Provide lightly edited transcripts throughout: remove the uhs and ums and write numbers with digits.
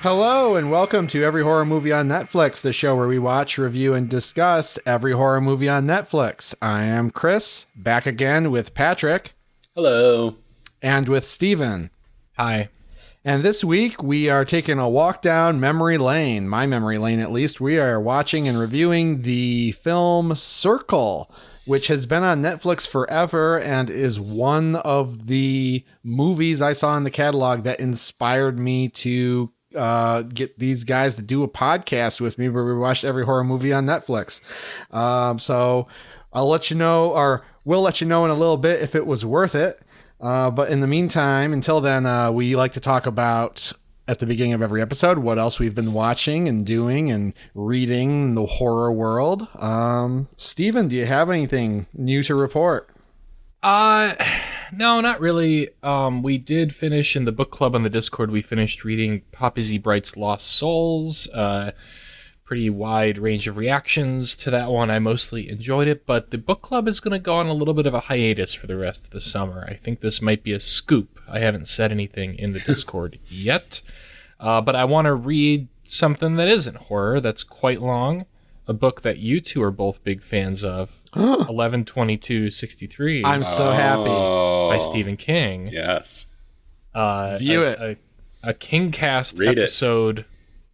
Hello and welcome to Every Horror Movie on Netflix, the show where we watch, review, and discuss every horror movie on Netflix. I am Chris, back again with Patrick. Hello. And with Steven. Hi. And this week we are taking a walk down memory lane, my memory lane at least. We are watching and reviewing the film Circle, which has been on Netflix forever and is one of the movies I saw in the catalog that inspired me to get these guys to do a podcast with me where we watched every horror movie on Netflix. So I'll let you know, or we'll let you know in a little bit if it was worth it. But in the meantime, until then, we like to talk about at the beginning of every episode what else we've been watching and doing and reading in the horror world. Steven, do you have anything new to report? No, not really. We did finish in the book club on the Discord. We finished reading Poppy Z. Bright's Lost Souls. Pretty wide range of reactions to that one. I mostly enjoyed it, but the book club is going to go on a little bit of a hiatus for the rest of the summer. I think this might be a scoop. I haven't said anything in the Discord yet, but I want to read something that isn't horror, that's quite long. A book that you two are both big fans of, 11/22/63. I'm so happy. By Stephen King. Yes. View it. A Kingcast Read episode.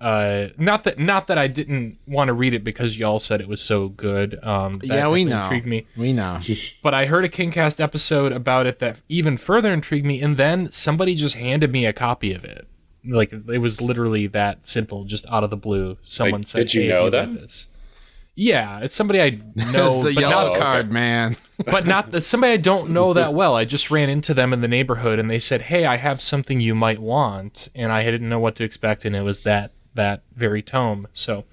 Not that I didn't want to read it because y'all said it was so good. Yeah, we know. Intrigued me. We know. But I heard a Kingcast episode about it that even further intrigued me, and then somebody just handed me a copy of it. Like, it was literally that simple, just out of the blue. Someone said, did you know that? This. Yeah, it's somebody I know. It's the but yellow not, card, man. but not somebody I don't know that well. I just ran into them in the neighborhood, and they said, "Hey, I have something you might want," and I didn't know what to expect, and it was that very tome. So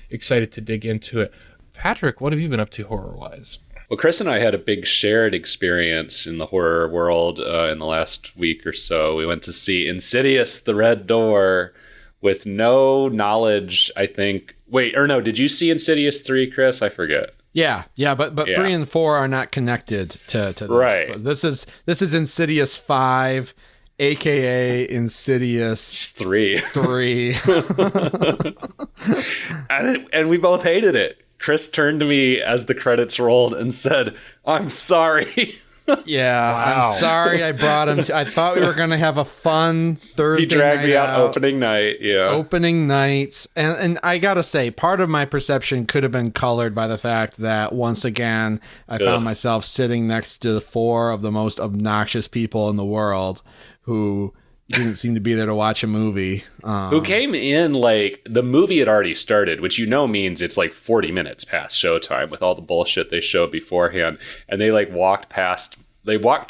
excited to dig into it. Patrick, what have you been up to horror-wise? Well, Chris and I had a big shared experience in the horror world in the last week or so. We went to see Insidious, The Red Door, with no knowledge, I think. Wait, or no, did you see Insidious 3, Chris? I forget. Yeah, but 3 and 4 are not connected to this. Right. But this is Insidious 5, aka Insidious 3. 3. And we both hated it. Chris turned to me as the credits rolled and said, "I'm sorry." Yeah, Wow. I'm sorry I brought him to. I thought we were going to have a fun Thursday He dragged night me out opening night. Yeah. Opening nights. And I got to say, part of my perception could have been colored by the fact that once again, I found myself sitting next to 4 of the most obnoxious people in the world who didn't seem to be there to watch a movie. Who came in like the movie had already started, which means it's like 40 minutes past showtime with all the bullshit they showed beforehand. And they like walked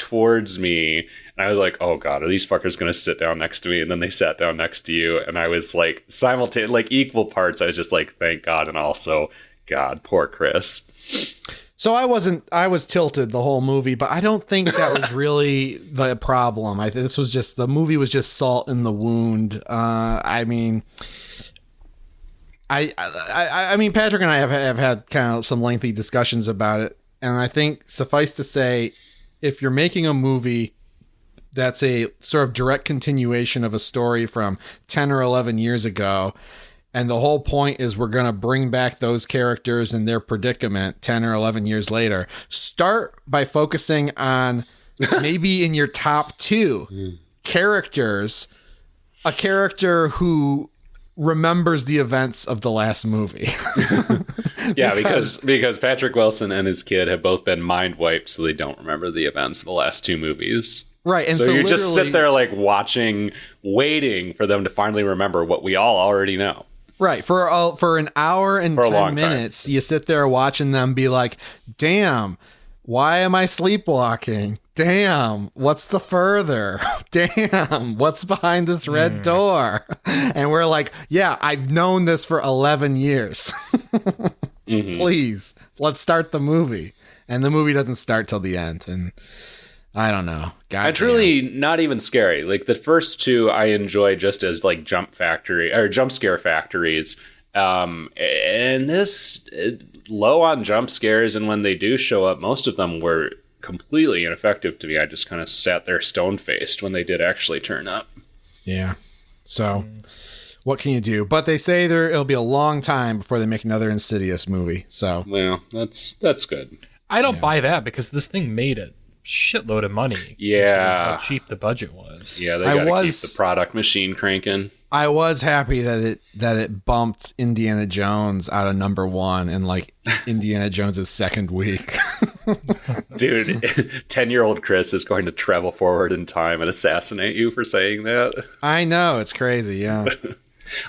towards me, and I was like, oh God, are these fuckers going to sit down next to me? And then they sat down next to you, and I was like simultaneously, like equal parts. I was just like, thank God. And also, God, poor Chris. So I was tilted the whole movie, but I don't think that was really the problem. This was just, the movie was just salt in the wound. I mean, Patrick and I have had kind of some lengthy discussions about it. And I think suffice to say, if you're making a movie that's a sort of direct continuation of a story from 10 or 11 years ago, and the whole point is we're going to bring back those characters and their predicament 10 or 11 years later. Start by focusing on maybe in your top 2 characters, a character who remembers the events of the last movie. Yeah, because Patrick Wilson and his kid have both been mind wiped, so they don't remember the events of the last 2 movies. Right, and so you just sit there like watching, waiting for them to finally remember what we all already know. Right, for an hour and 10 minutes, you sit there watching them be like, damn, why am I sleepwalking? Damn, what's the further? Damn, what's behind this red door? And we're like, yeah, I've known this for 11 years. Please, let's start the movie. And the movie doesn't start till the end. And I don't know. It's really not even scary. Like the first 2 I enjoy just as like jump scare factories. And this low on jump scares, and when they do show up, most of them were completely ineffective to me. I just kind of sat there stone-faced when they did actually turn up. Yeah. So what can you do? But they say it'll be a long time before they make another Insidious movie. So, well, that's good. I don't buy that because this thing made a shitload of money. Yeah. How cheap the budget was. Yeah, they got to keep the product machine cranking. I was happy that it bumped Indiana Jones out of number 1 in like Indiana Jones's second week. Dude, 10-year-old Chris is going to travel forward in time and assassinate you for saying that. I know, it's crazy, yeah.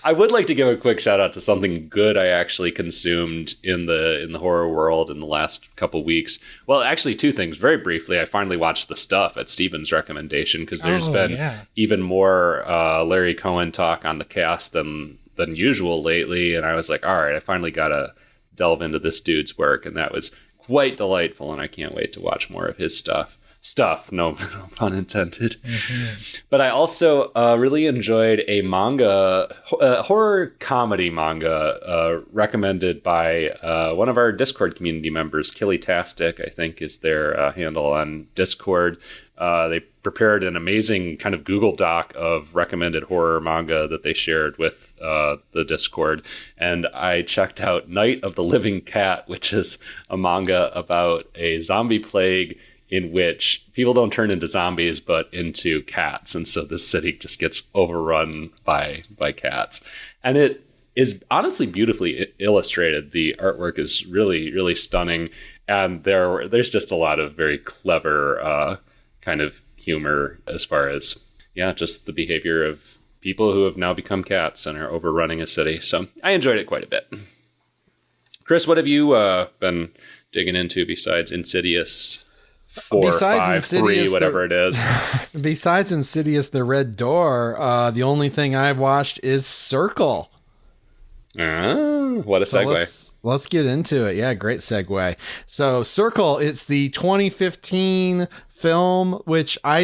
I would like to give a quick shout out to something good I actually consumed in the horror world in the last couple weeks. Well, actually, 2 things. Very briefly, I finally watched The Stuff at Steven's recommendation because there's been even more Larry Cohen talk on the cast than usual lately, and I was like, all right, I finally got to delve into this dude's work, and that was quite delightful, and I can't wait to watch more of his stuff. No pun intended. Mm-hmm. But I also really enjoyed a manga, horror comedy manga recommended by one of our Discord community members, Killytastic, I think is their handle on Discord. They prepared an amazing kind of Google Doc of recommended horror manga that they shared with the Discord. And I checked out Night of the Living Cat, which is a manga about a zombie plague in which people don't turn into zombies, but into cats. And so the city just gets overrun by cats. And it is honestly beautifully illustrated. The artwork is really, really stunning. And there's just a lot of very clever kind of humor as far as, just the behavior of people who have now become cats and are overrunning a city. So I enjoyed it quite a bit. Chris, what have you been digging into besides Insidious 4, 5, 3, whatever it is? Besides Insidious, The Red Door, the only thing I've watched is Circle. What a segue. Let's get into it. Yeah, great segue. So Circle, it's the 2015 film, which I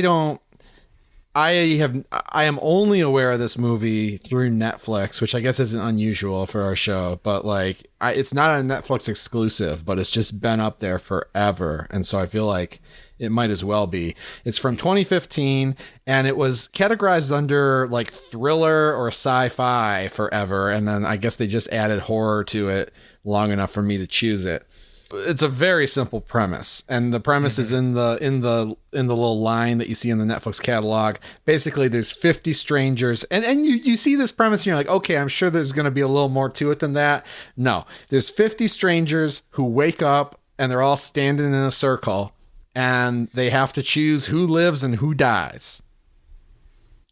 am only aware of this movie through Netflix, which I guess isn't unusual for our show, but like it's not a Netflix exclusive, but it's just been up there forever. And so I feel like it might as well be. It's from 2015 and it was categorized under like thriller or sci-fi forever. And then I guess they just added horror to it long enough for me to choose it. It's a very simple premise, and the premise is in the little line that you see in the Netflix catalog. Basically, there's 50 strangers, and you see this premise, and you're like, okay, I'm sure there's going to be a little more to it than that. No, there's 50 strangers who wake up, and they're all standing in a circle, and they have to choose who lives and who dies.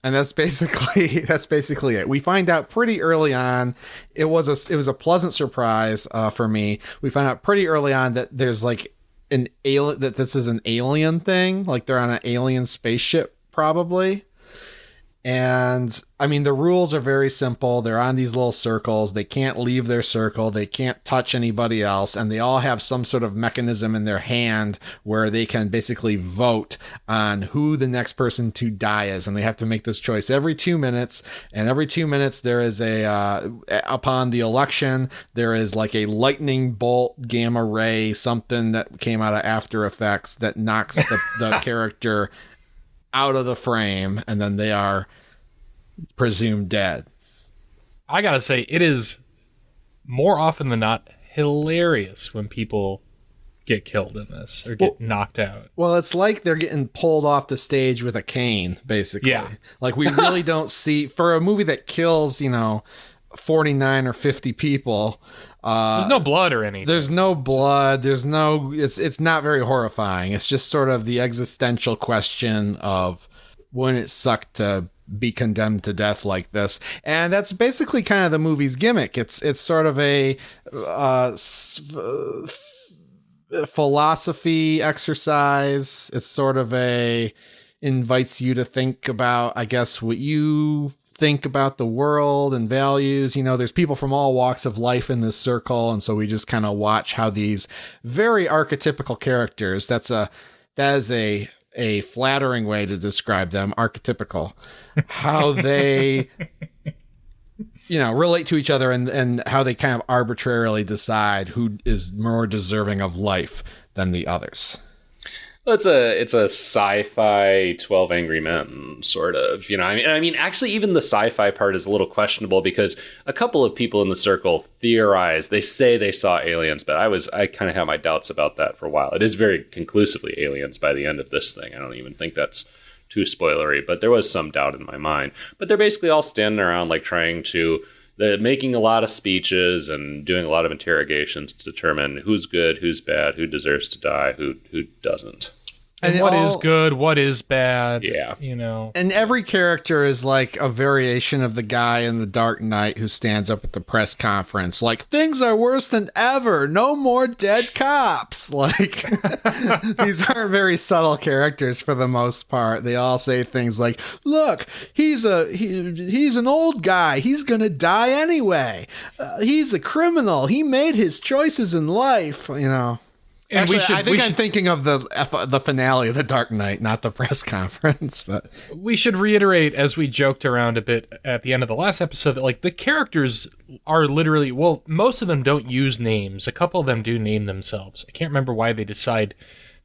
And that's basically it. We find out pretty early on. It was a pleasant surprise for me. We find out pretty early on that there's like that this is an alien thing. Like they're on an alien spaceship probably. And I mean, the rules are very simple. They're on these little circles. They can't leave their circle. They can't touch anybody else. And they all have some sort of mechanism in their hand where they can basically vote on who the next person to die is. And they have to make this choice every 2 minutes. And every 2 minutes, there is upon the election, there is like a lightning bolt, gamma ray, something that came out of After Effects that knocks the character out of the frame, and then they are presumed dead. I gotta say, it is more often than not hilarious when people get killed in this or get knocked out. Well, it's like they're getting pulled off the stage with a cane, basically. Yeah. Like we really don't see, for a movie that kills, 49 or 50 people. There's no blood or anything. There's no blood. It's not very horrifying. It's just sort of the existential question of wouldn't it suck to be condemned to death like this? And that's basically kind of the movie's gimmick. It's sort of a philosophy exercise. It's sort of invites you to think about, I guess, what you think about the world and values. There's people from all walks of life in this circle, and so we just kind of watch how these very archetypical characters, that is a flattering way to describe them, archetypical, how they relate to each other and how they kind of arbitrarily decide who is more deserving of life than the others. Well, it's a sci-fi 12 Angry Men sort of, you know. I mean, actually, even the sci-fi part is a little questionable because a couple of people in the circle theorize. They say they saw aliens, but I kind of have my doubts about that for a while. It is very conclusively aliens by the end of this thing. I don't even think that's too spoilery, but there was some doubt in my mind. But they're basically all standing around, like trying to. They're making a lot of speeches and doing a lot of interrogations to determine who's good, who's bad, who deserves to die, who doesn't. And what is good, what is bad, yeah. You know. And every character is like a variation of the guy in The Dark Knight who stands up at the press conference like, things are worse than ever, no more dead cops. Like, these aren't very subtle characters for the most part. They all say things like, look, he's an old guy, he's gonna die anyway, he's a criminal, he made his choices in life, you know. And actually, I'm thinking of the finale of The Dark Knight, not the press conference. But we should reiterate, as we joked around a bit at the end of the last episode, that like the characters are literally, well, most of them don't use names. A couple of them do name themselves. I can't remember why they decide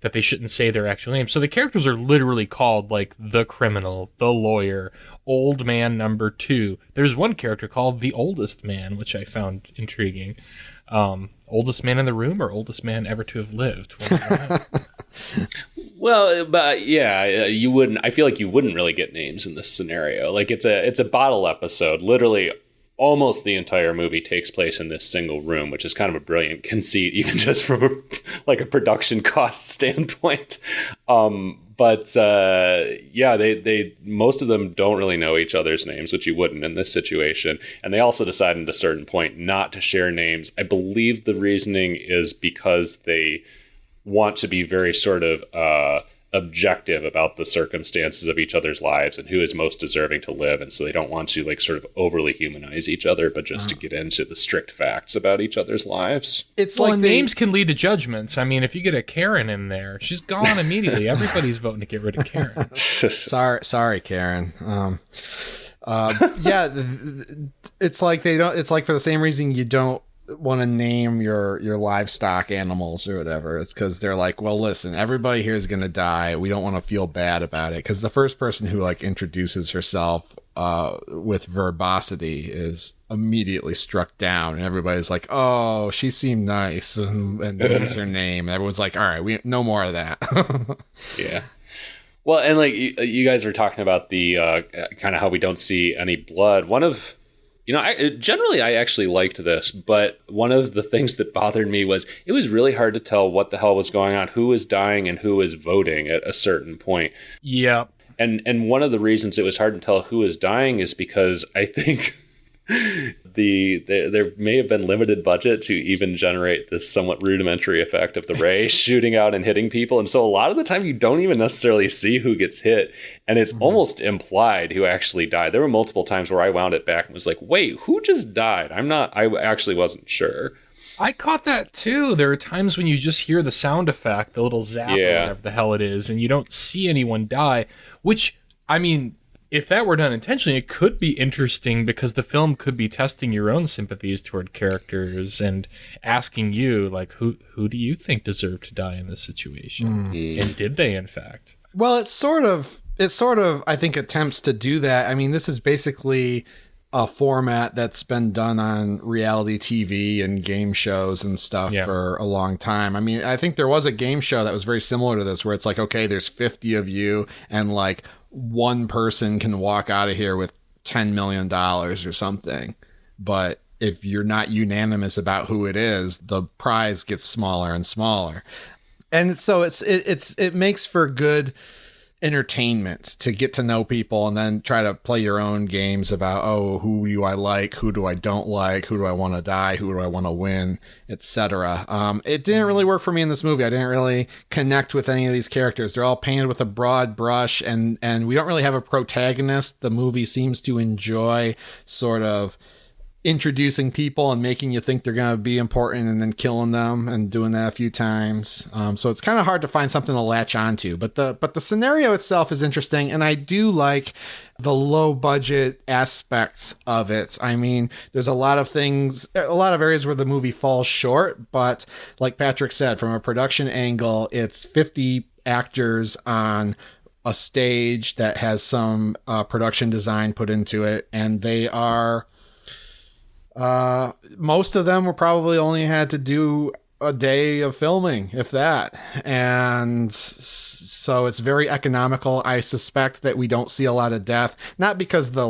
that they shouldn't say their actual name. So the characters are literally called like the criminal, the lawyer, old man number 2. There's one character called the oldest man, which I found intriguing. Oldest man in the room or oldest man ever to have lived? Well, but yeah, you wouldn't. I feel like you wouldn't really get names in this scenario. Like it's a bottle episode. Literally, almost the entire movie takes place in this single room, which is kind of a brilliant conceit, even just from a production cost standpoint. Yeah, they most of them don't really know each other's names, which you wouldn't in this situation. And they also decided at a certain point not to share names. I believe the reasoning is because they want to be very sort of objective about the circumstances of each other's lives and who is most deserving to live. And so they don't want to like sort of overly humanize each other, but just to get into the strict facts about each other's lives. It's well, like names can lead to judgments. I mean, if you get a Karen in there, she's gone immediately. Everybody's voting to get rid of Karen. Sorry, Karen. Yeah, it's like they don't. It's like for the same reason you don't want to name your livestock animals or whatever. It's because they're like, well, listen, everybody here is gonna die. We don't want to feel bad about it. Because the first person who like introduces herself with verbosity is immediately struck down, and everybody's like, oh, she seemed nice, and use her name. And everyone's like, all right, we no more of that. Yeah. Well, and like you guys were talking about the kind of how we don't see any blood. One of, you know, I actually liked this, but one of the things that bothered me was it was really hard to tell what the hell was going on, who was dying and who was voting at a certain point. Yeah. And one of the reasons it was hard to tell who was dying is because I think there may have been limited budget to even generate this somewhat rudimentary effect of the ray shooting out and hitting people. And so a lot of the time you don't even necessarily see who gets hit. And it's almost implied who actually died. There were multiple times where I wound it back and was like, wait, who just died? I actually wasn't sure. I caught that too. There are times when you just hear the sound effect, the little zap or whatever the hell it is, and you don't see anyone die, which, I mean, if that were done intentionally, it could be interesting because the film could be testing your own sympathies toward characters and asking you, like, who do you think deserved to die in this situation? And did they, in fact? Well, it sort of, I think, attempts to do that. I mean, this is basically a format that's been done on reality TV and game shows and stuff for a long time. I mean, I think there was a game show that was very similar to this where it's like, okay, there's 50 of you and like one person can walk out of here with $10 million or something. But if you're not unanimous about who it is, the prize gets smaller and smaller. And so it makes for good entertainment to get to know people and then try to play your own games about, oh, who do I like, who do I don't like, who do I want to die, who do I want to win, etc. It didn't really work for me in this movie. I didn't really connect with any of these characters. They're all painted with a broad brush, and we don't really have a protagonist. The movie seems to enjoy sort of introducing people and making you think they're going to be important and then killing them and doing that a few times. So it's kind of hard to find something to latch onto, but the scenario itself is interesting. And I do like the low budget aspects of it. I mean, there's a lot of areas where the movie falls short, but like Patrick said, from a production angle, it's 50 actors on a stage that has some production design put into it, and they are most of them were probably only had to do a day of filming, if that. And so it's very economical. I suspect that we don't see a lot of death, not because the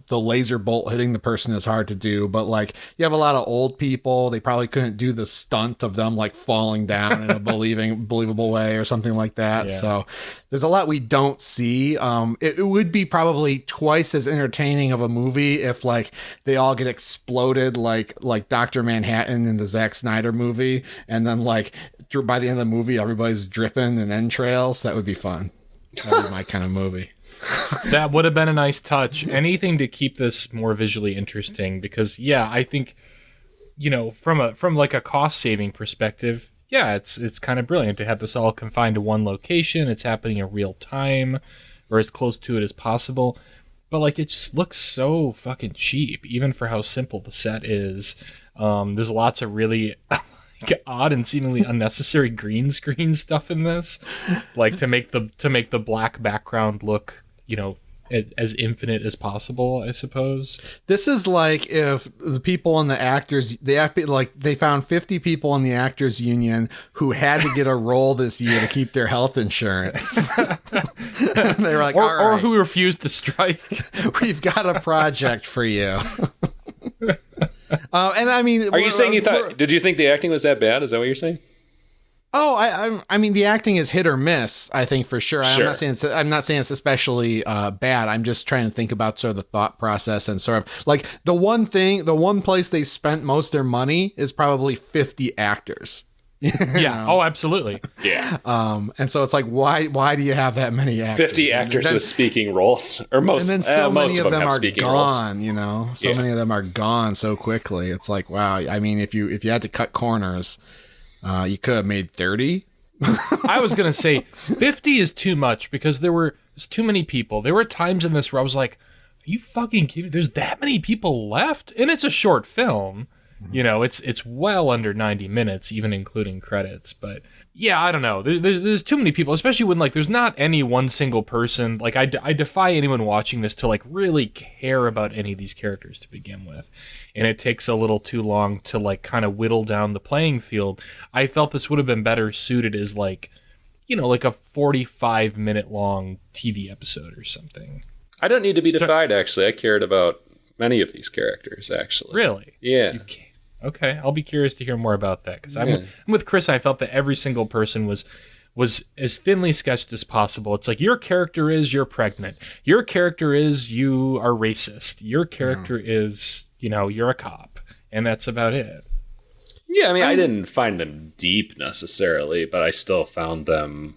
laser bolt hitting the person is hard to do, but like you have a lot of old people. They probably couldn't do the stunt of them like falling down in a believable way or something like that. Yeah. So there's a lot we don't see. It would be probably twice as entertaining of a movie if like they all get exploded like Dr. Manhattan in the Zack Snyder movie. And then, like, by the end of the movie, everybody's dripping in entrails. That would be fun. That would be my kind of movie. That would have been a nice touch. Anything to keep this more visually interesting, because, yeah, I think, you know, from like a cost-saving perspective, yeah, it's kind of brilliant to have this all confined to one location. It's happening in real time, or as close to it as possible. But, like, it just looks so fucking cheap, even for how simple the set is. There's lots of really odd and seemingly unnecessary green screen stuff in this, like to make the black background look, you know, as infinite as possible, I suppose. This is like if the people in the actors, they found 50 people in the actors union who had to get a role this year to keep their health insurance. They were like, or who refused to strike. We've got a project for you. And I mean, are you saying did you think the acting was that bad? Is that what you're saying? Oh, I mean, the acting is hit or miss, I think, for sure. Sure. I'm not saying it's especially bad. I'm just trying to think about sort of the thought process and sort of like the one place they spent most of their money is probably 50 actors. Yeah. Oh, absolutely. Yeah. And so it's like, why do you have that many actors? 50 actors with speaking roles, or most. And then so most many of them have are speaking gone. roles. You know, so many of them are gone so quickly. It's like, wow. I mean, if you had to cut corners, you could have made 30. I was gonna say 50 is too much because there's too many people. There were times in this where I was like, "Are you fucking kidding me? There's that many people left?" And it's a short film. You know, it's well under 90 minutes, even including credits. But yeah, I don't know. There's too many people, especially when like there's not any one single person. Like I defy anyone watching this to like really care about any of these characters to begin with, and it takes a little too long to like kind of whittle down the playing field. I felt this would have been better suited as like, you know, like a 45-minute long TV episode or something. I don't need to be defied. Actually, I cared about many of these characters. Actually, really, yeah. Okay, I'll be curious to hear more about that, because I'm with Chris. I felt that every single person was as thinly sketched as possible. It's like, your character is you're pregnant. Your character is you are racist. Your character is, you know, you're a cop. And that's about it. Yeah, I mean, I didn't find them deep necessarily, but I still found them...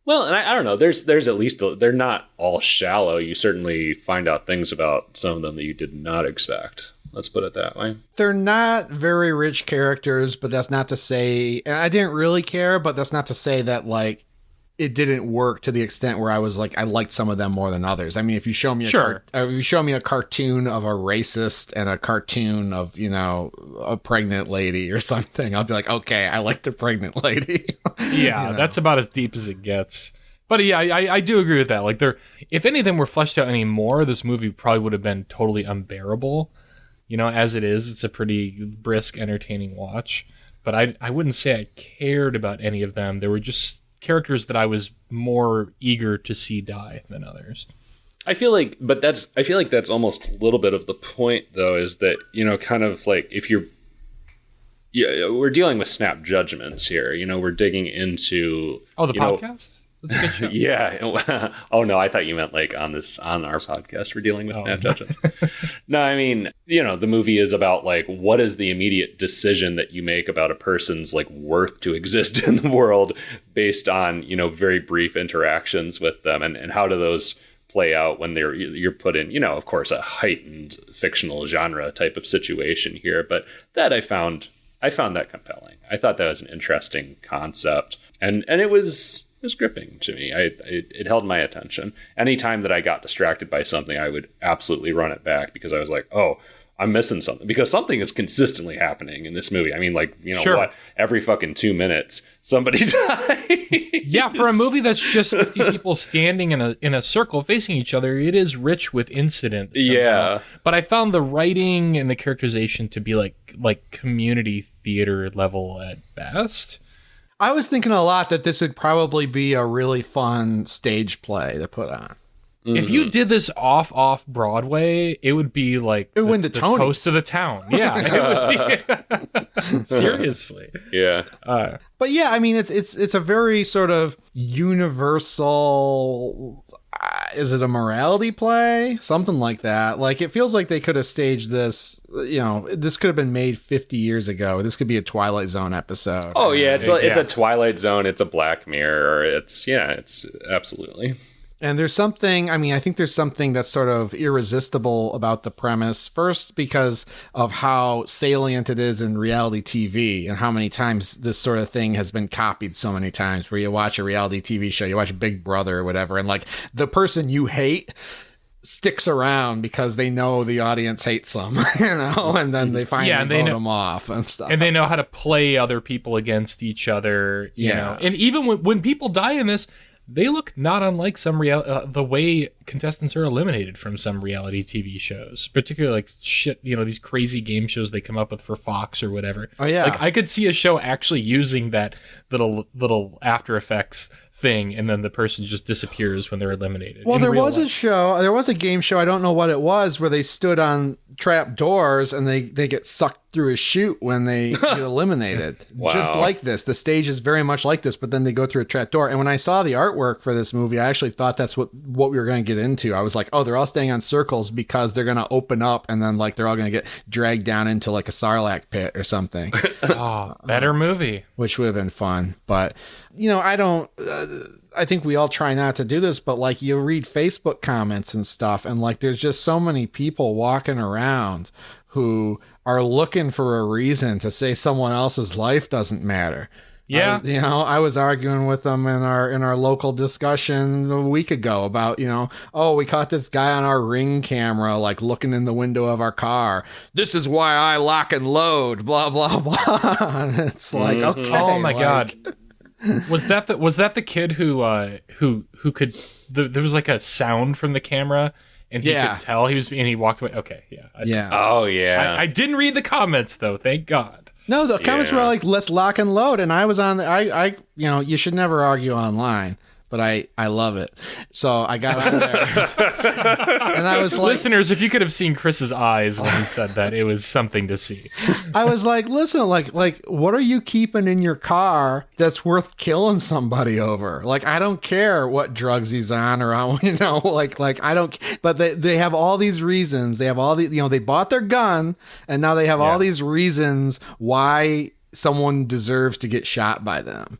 Well, and I don't know, there's at least... They're not all shallow. You certainly find out things about some of them that you did not expect. Let's put it that way. They're not very rich characters, but that's not to say... And I didn't really care, but that's not to say that, like, it didn't work to the extent where I was like, I liked some of them more than others. I mean, if you show me if you show me a cartoon of a racist and a cartoon of, you know, a pregnant lady or something, I'll be like, okay, I like the pregnant lady. Yeah, you know? That's about as deep as it gets. But yeah, I do agree with that. Like, if any of them were fleshed out any more, this movie probably would have been totally unbearable. You know, as it is, it's a pretty brisk, entertaining watch. But I wouldn't say I cared about any of them. They were just characters that I was more eager to see die than others. I feel like that's almost a little bit of the point, though, is that, you know, kind of like if we're dealing with snap judgments here. You know, we're digging into the podcast. That's a good show. Yeah. Oh no, I thought you meant like on our podcast we're dealing with snap judgments. No, I mean, you know, the movie is about like what is the immediate decision that you make about a person's like worth to exist in the world based on, you know, very brief interactions with them, and how do those play out when you're put in, you know, of course, a heightened fictional genre type of situation here. But that I found that compelling. I thought that was an interesting concept, and it was gripping to me. It held my attention. Anytime that I got distracted by something, I would absolutely run it back because I was like, oh, I'm missing something, because something is consistently happening in this movie. I mean, like, you know, Sure. what? Every fucking 2 minutes, somebody dies. Yeah, for a movie that's just 50 people standing in a circle facing each other, it is rich with incident. Somehow. Yeah. But I found the writing and the characterization to be like community theater level at best. I was thinking a lot that this would probably be a really fun stage play to put on. If you did this off Broadway, it would be like It would win the Tonys. toast of the town. Yeah, it would be. Seriously. Yeah. But yeah, I mean, it's a very sort of universal. Is it a morality play? Something like that. Like, it feels like they could have staged this. You know, this could have been made 50 years ago. This could be a Twilight Zone episode. Oh yeah, it's a Twilight Zone. It's a Black Mirror. It's absolutely. And there's something, I mean, I think there's something that's sort of irresistible about the premise. First, because of how salient it is in reality TV and how many times this sort of thing has been copied so many times, where you watch a reality TV show, you watch Big Brother or whatever, and like the person you hate sticks around because they know the audience hates them, you know, and then they finally vote them off and stuff. And they know how to play other people against each other, you know. And even when people die in this, they look not unlike some the way contestants are eliminated from some reality TV shows, particularly like shit, you know, these crazy game shows they come up with for Fox or whatever. Oh yeah, like I could see a show actually using that little After Effects thing, and then the person just disappears when they're eliminated. Well, there was a game show, I don't know what it was, where they stood on trap doors and they get sucked through a chute when they get eliminated. Wow. Just like this. The stage is very much like this, but then they go through a trap door. And when I saw the artwork for this movie, I actually thought that's what we were going to get into. I was like, oh, they're all staying on circles because they're going to open up and then like they're all going to get dragged down into like a Sarlacc pit or something. Oh, better movie. Which would have been fun. But, you know, I think we all try not to do this, but like you read Facebook comments and stuff, and like there's just so many people walking around who are looking for a reason to say someone else's life doesn't matter. Yeah. I was arguing with them in our local discussion a week ago about, you know, oh, we caught this guy on our Ring camera, like looking in the window of our car. This is why I lock and load, blah, blah, blah. And it's like, okay. Oh my God. Was that the kid who could, there was like a sound from the camera and he could tell and he walked away. Okay. Yeah. Oh yeah. I didn't read the comments though. Thank God. No, the comments were like, let's lock and load. And I was on I you know, you should never argue online, but I love it. So I got on there and I was like, listeners, if you could have seen Chris's eyes when he said that, it was something to see. I was like, listen, like what are you keeping in your car that's worth killing somebody over? Like, I don't care what drugs he's on or how, you know, like I don't, but they have all these reasons. They have all the, you know, they bought their gun and now they have all these reasons why someone deserves to get shot by them.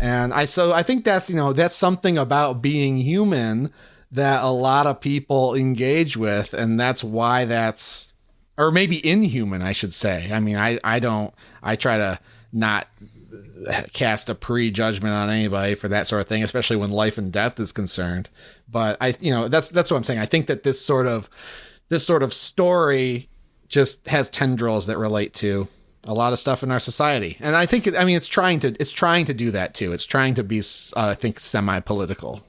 And I think that's, you know, that's something about being human that a lot of people engage with. And that's why that's, or maybe inhuman, I should say. I mean, I try to not cast a prejudgment on anybody for that sort of thing, especially when life and death is concerned. But that's what I'm saying. I think that this sort of story just has tendrils that relate to a lot of stuff in our society. And I think, it's trying to do that too. It's trying to be, I think, semi-political.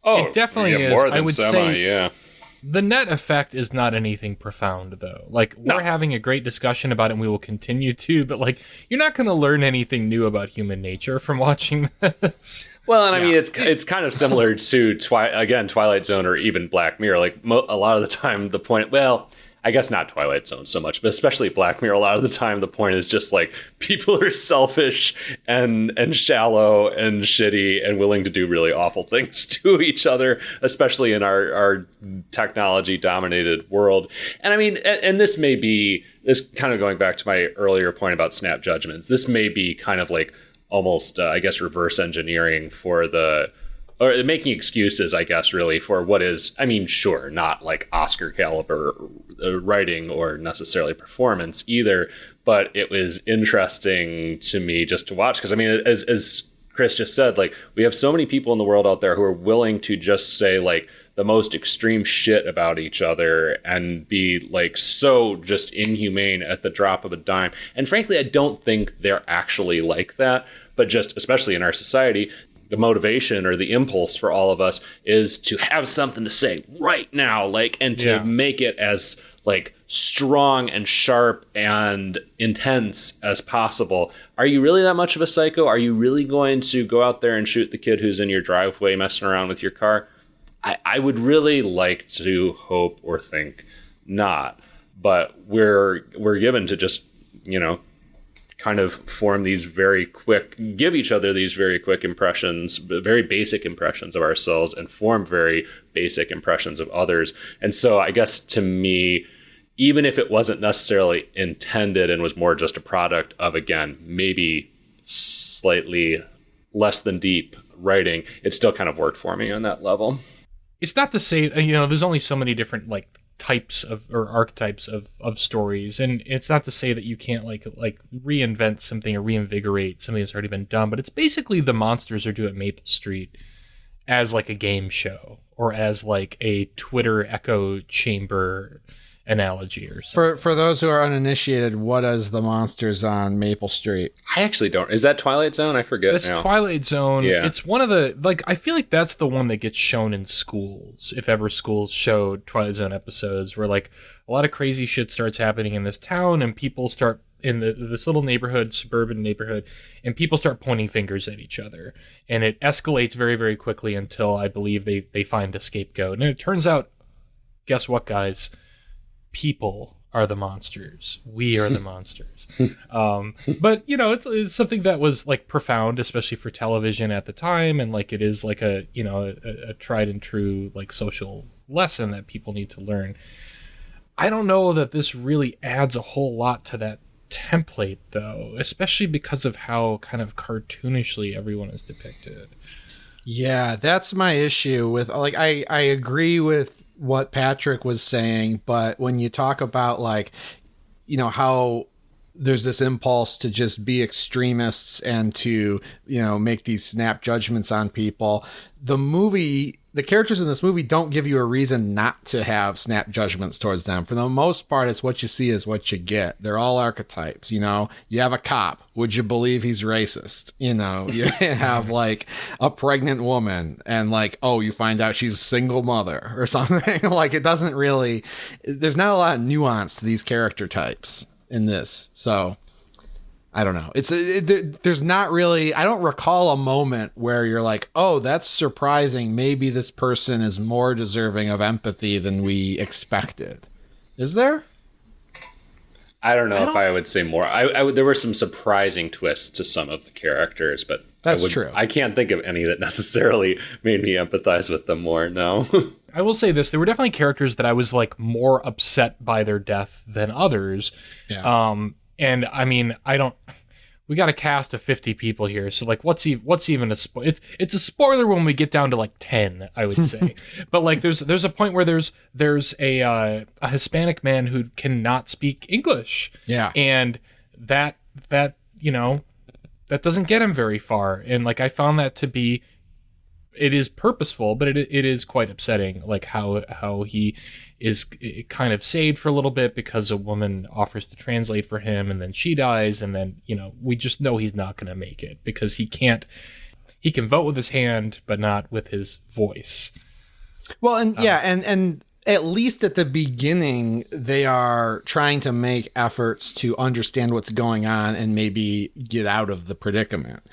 Oh, it definitely is. More than I would say yeah. The net effect is not anything profound though. Like we're having a great discussion about it and we will continue to, but like you're not going to learn anything new about human nature from watching this. Well, and I mean, it's kind of similar to Twilight Zone or even Black Mirror. Like a lot of the time the point, well, I guess not Twilight Zone so much, but especially Black Mirror, a lot of the time the point is just like people are selfish and shallow and shitty and willing to do really awful things to each other, especially in our technology dominated world. And I mean, and this may be, this kind of going back to my earlier point about snap judgments, this may be kind of like almost, I guess, reverse engineering for or making excuses, I guess, really, for what is, I mean, sure, not like Oscar caliber writing or necessarily performance either, but it was interesting to me just to watch. Because, I mean, as Chris just said, like, we have so many people in the world out there who are willing to just say, like, the most extreme shit about each other and be like so just inhumane at the drop of a dime. And frankly, I don't think they're actually like that, but just especially in our society, the motivation or the impulse for all of us is to have something to say right now, like, and to make it as like strong and sharp and intense as possible. Are you really that much of a psycho? Are you really going to go out there and shoot the kid who's in your driveway messing around with your car? I would really like to hope or think not, but we're given to just, you know, kind of form these give each other these very quick impressions, very basic impressions of ourselves, and form very basic impressions of others. And so I guess to me, even if it wasn't necessarily intended and was more just a product of, again, maybe slightly less than deep writing, it still kind of worked for me on that level. It's not to say, you know, there's only so many different like types of or archetypes of stories, and it's not to say that you can't like reinvent something or reinvigorate something that's already been done, but it's basically the monsters are due at Maple Street as like a game show or as like a Twitter echo chamber analogy or something. For those who are uninitiated, what is the monsters on Maple Street? I actually don't. Is that Twilight Zone? I forget. That's now. Twilight Zone. Yeah. It's one of the, like, I feel like that's the one that gets shown in schools, if ever schools showed Twilight Zone episodes, where like a lot of crazy shit starts happening in this town and people start in this little neighborhood, suburban neighborhood, and people start pointing fingers at each other. And it escalates very, very quickly until I believe they find a scapegoat. And it turns out, guess what, guys? People are the monsters. We are the monsters. But, you know, it's something that was like profound, especially for television at the time. And like, it is like a, you know, a tried and true like social lesson that people need to learn. I don't know that this really adds a whole lot to that template though, especially because of how kind of cartoonishly everyone is depicted. Yeah, that's my issue with, like, I agree with what Patrick was saying, but when you talk about, like, you know, how there's this impulse to just be extremists and to, you know, make these snap judgments on people, the characters in this movie don't give you a reason not to have snap judgments towards them. For the most part, it's what you see is what you get. They're all archetypes, you know. You have a cop. Would you believe he's racist? You know, you have like a pregnant woman and like, oh, you find out she's a single mother or something. Like, it doesn't really, there's not a lot of nuance to these character types in this. So I don't know. There's not really, I don't recall a moment where you're like, oh, that's surprising. Maybe this person is more deserving of empathy than we expected. Is there? I don't know if I would say more. There were some surprising twists to some of the characters, but that's true. I can't think of any that necessarily made me empathize with them more. No. I will say this. There were definitely characters that I was like more upset by their death than others. Yeah. And I mean, we got a cast of 50 people here. So like, what's even a spoiler? It's a spoiler when we get down to like 10, I would say. But like, there's a point where there's a Hispanic man who cannot speak English. Yeah. And that, you know, that doesn't get him very far. And like, I found that to be, it is purposeful, but it is quite upsetting. Like how he is kind of saved for a little bit because a woman offers to translate for him, and then she dies, and then, you know, we just know he's not going to make it because he can vote with his hand but not with his voice. Well, and and at least at the beginning they are trying to make efforts to understand what's going on and maybe get out of the predicament.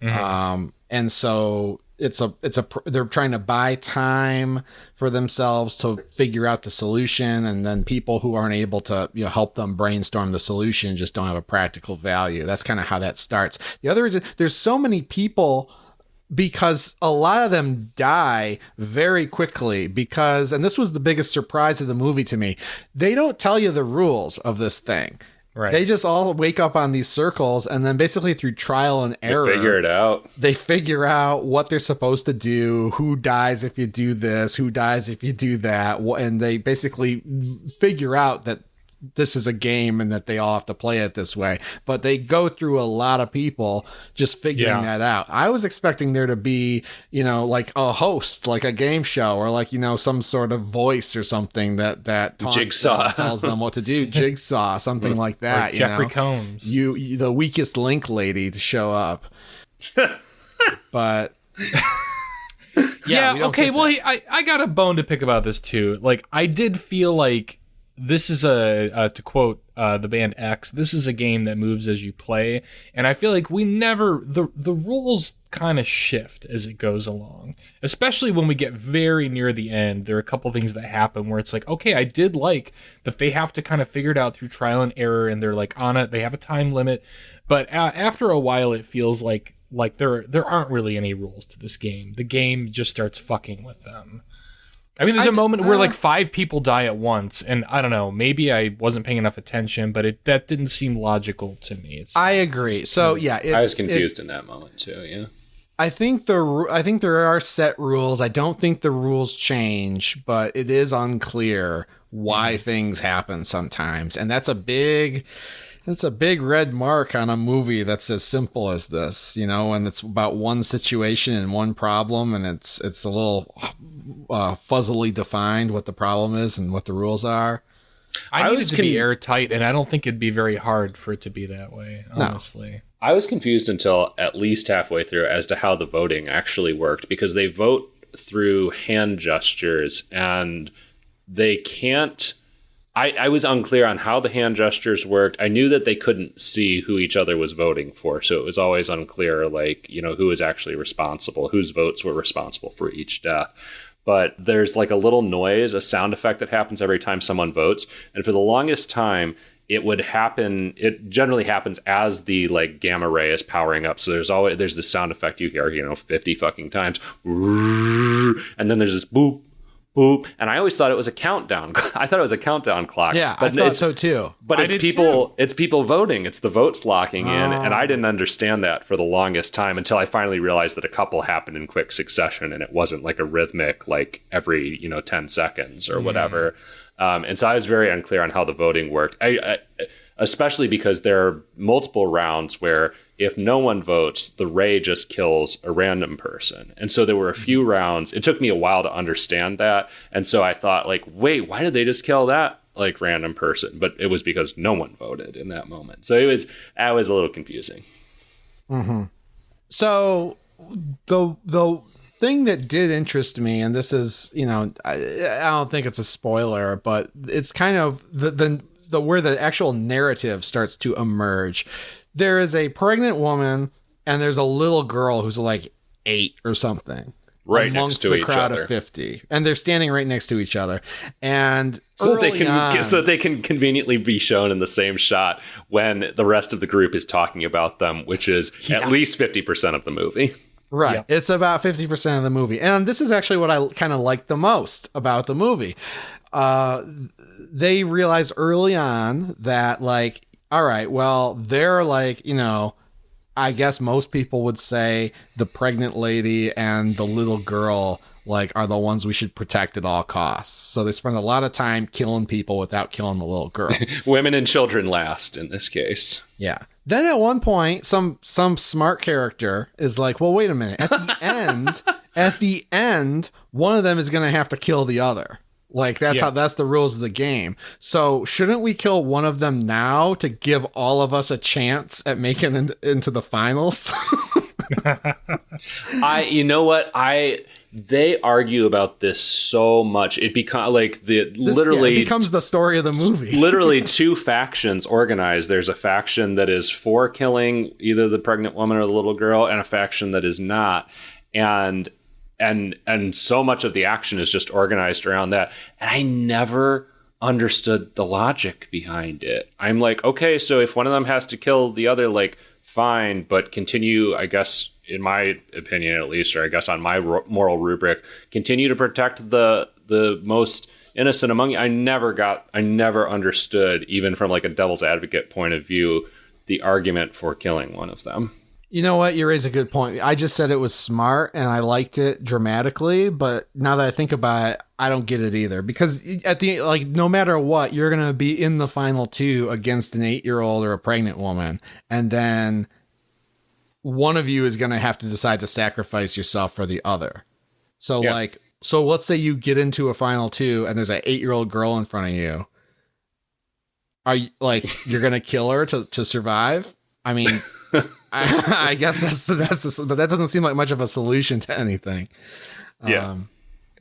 Mm-hmm. And so they're trying to buy time for themselves to figure out the solution, and then people who aren't able to, you know, help them brainstorm the solution just don't have a practical value. That's kind of how that starts. The other reason, there's so many people because a lot of them die very quickly because, and this was the biggest surprise of the movie to me, they don't tell you the rules of this thing. Right. They just all wake up on these circles, and then basically through trial and error, they figure out what they're supposed to do, who dies if you do this, who dies if you do that, and they basically figure out that this is a game and that they all have to play it this way. But they go through a lot of people just figuring that out. I was expecting there to be, like a host, like a game show, or like, some sort of voice or something that taunts Jigsaw tells them what to do. Jigsaw, something like that. Or Jeffrey Combs. You the weakest link lady to show up. But okay. Well, I got a bone to pick about this too. Like, I did feel like this is to quote the band X, this is a game that moves as you play, and I feel like the rules kind of shift as it goes along, especially when we get very near the end. There are a couple things that happen where it's like, okay, I did like that they have to kind of figure it out through trial and error, and they're like on it, they have a time limit, but after a while it feels like there aren't really any rules to this game. The game just starts fucking with them. I mean, there's a moment where like 5 people die at once, and I don't know, maybe I wasn't paying enough attention, but that didn't seem logical to me. I agree. So yeah, I was confused in that moment too. Yeah, I think there are set rules. I don't think the rules change, but it is unclear why things happen sometimes, and that's a big red mark on a movie that's as simple as this, and it's about one situation and one problem, and it's a little fuzzily defined what the problem is and what the rules are. I need it to be airtight, and I don't think it'd be very hard for it to be that way, honestly. No. I was confused until at least halfway through as to how the voting actually worked, because they vote through hand gestures, and they can't... I was unclear on how the hand gestures worked. I knew that they couldn't see who each other was voting for, so it was always unclear, like, who was actually responsible, whose votes were responsible for each death. But there's like a little noise, a sound effect that happens every time someone votes, and for the longest time, it generally happens as the like gamma ray is powering up. So there's this sound effect you hear, 50 fucking times, and then there's this boop, boop, and I always thought it was a countdown. I thought it was a countdown clock. Yeah, I thought so too. But it's people voting. It's the votes locking in, and I didn't understand that for the longest time until I finally realized that a couple happened in quick succession, and it wasn't like a rhythmic, like every 10 seconds or whatever. And so I was very unclear on how the voting worked. I especially because there are multiple rounds where if no one votes, the ray just kills a random person. And so there were a few rounds. It took me a while to understand that. And so I thought, like, wait, why did they just kill that like random person? But it was because no one voted in that moment. So it was a little confusing. Mm-hmm. So the thing that did interest me, and this is, I don't think it's a spoiler, but it's kind of the where the actual narrative starts to emerge. There is a pregnant woman and there's a little girl who's like 8 or something. Right next to each other. Amongst the crowd of 50. And they're standing right next to each other. And so they can conveniently be shown in the same shot when the rest of the group is talking about them, which is at least 50% of the movie. Right. Yep. It's about 50% of the movie. And this is actually what I kind of like the most about the movie. They realize early on that, like, all right, well, they're like, I guess most people would say the pregnant lady and the little girl, like, are the ones we should protect at all costs. So they spend a lot of time killing people without killing the little girl. Women and children last in this case. Yeah. Then at one point, some smart character is like, well, wait a minute. At the end, one of them is going to have to kill the other. Like, that's the rules of the game. So shouldn't we kill one of them now to give all of us a chance at making it into the finals? They argue about this so much. It becomes like it becomes the story of the movie. Literally 2 factions organized. There's a faction that is for killing either the pregnant woman or the little girl, and a faction that is not. And so much of the action is just organized around that. And I never understood the logic behind it. I'm like, okay, so if one of them has to kill the other, like, fine, but continue, I guess, in my opinion at least, or I guess on my moral rubric, continue to protect the most innocent among you. I never understood, even from like a devil's advocate point of view, the argument for killing one of them. You know what? You raise a good point. I just said it was smart and I liked it dramatically, but now that I think about it, I don't get it either. Because at the like, no matter what, you're gonna be in the final two against an 8-year-old or a pregnant woman, and then one of you is gonna have to decide to sacrifice yourself for the other. So so let's say you get into a final two and there's an 8-year-old girl in front of you. Are you like you're gonna kill her to survive? I mean. I guess but that doesn't seem like much of a solution to anything. Yeah,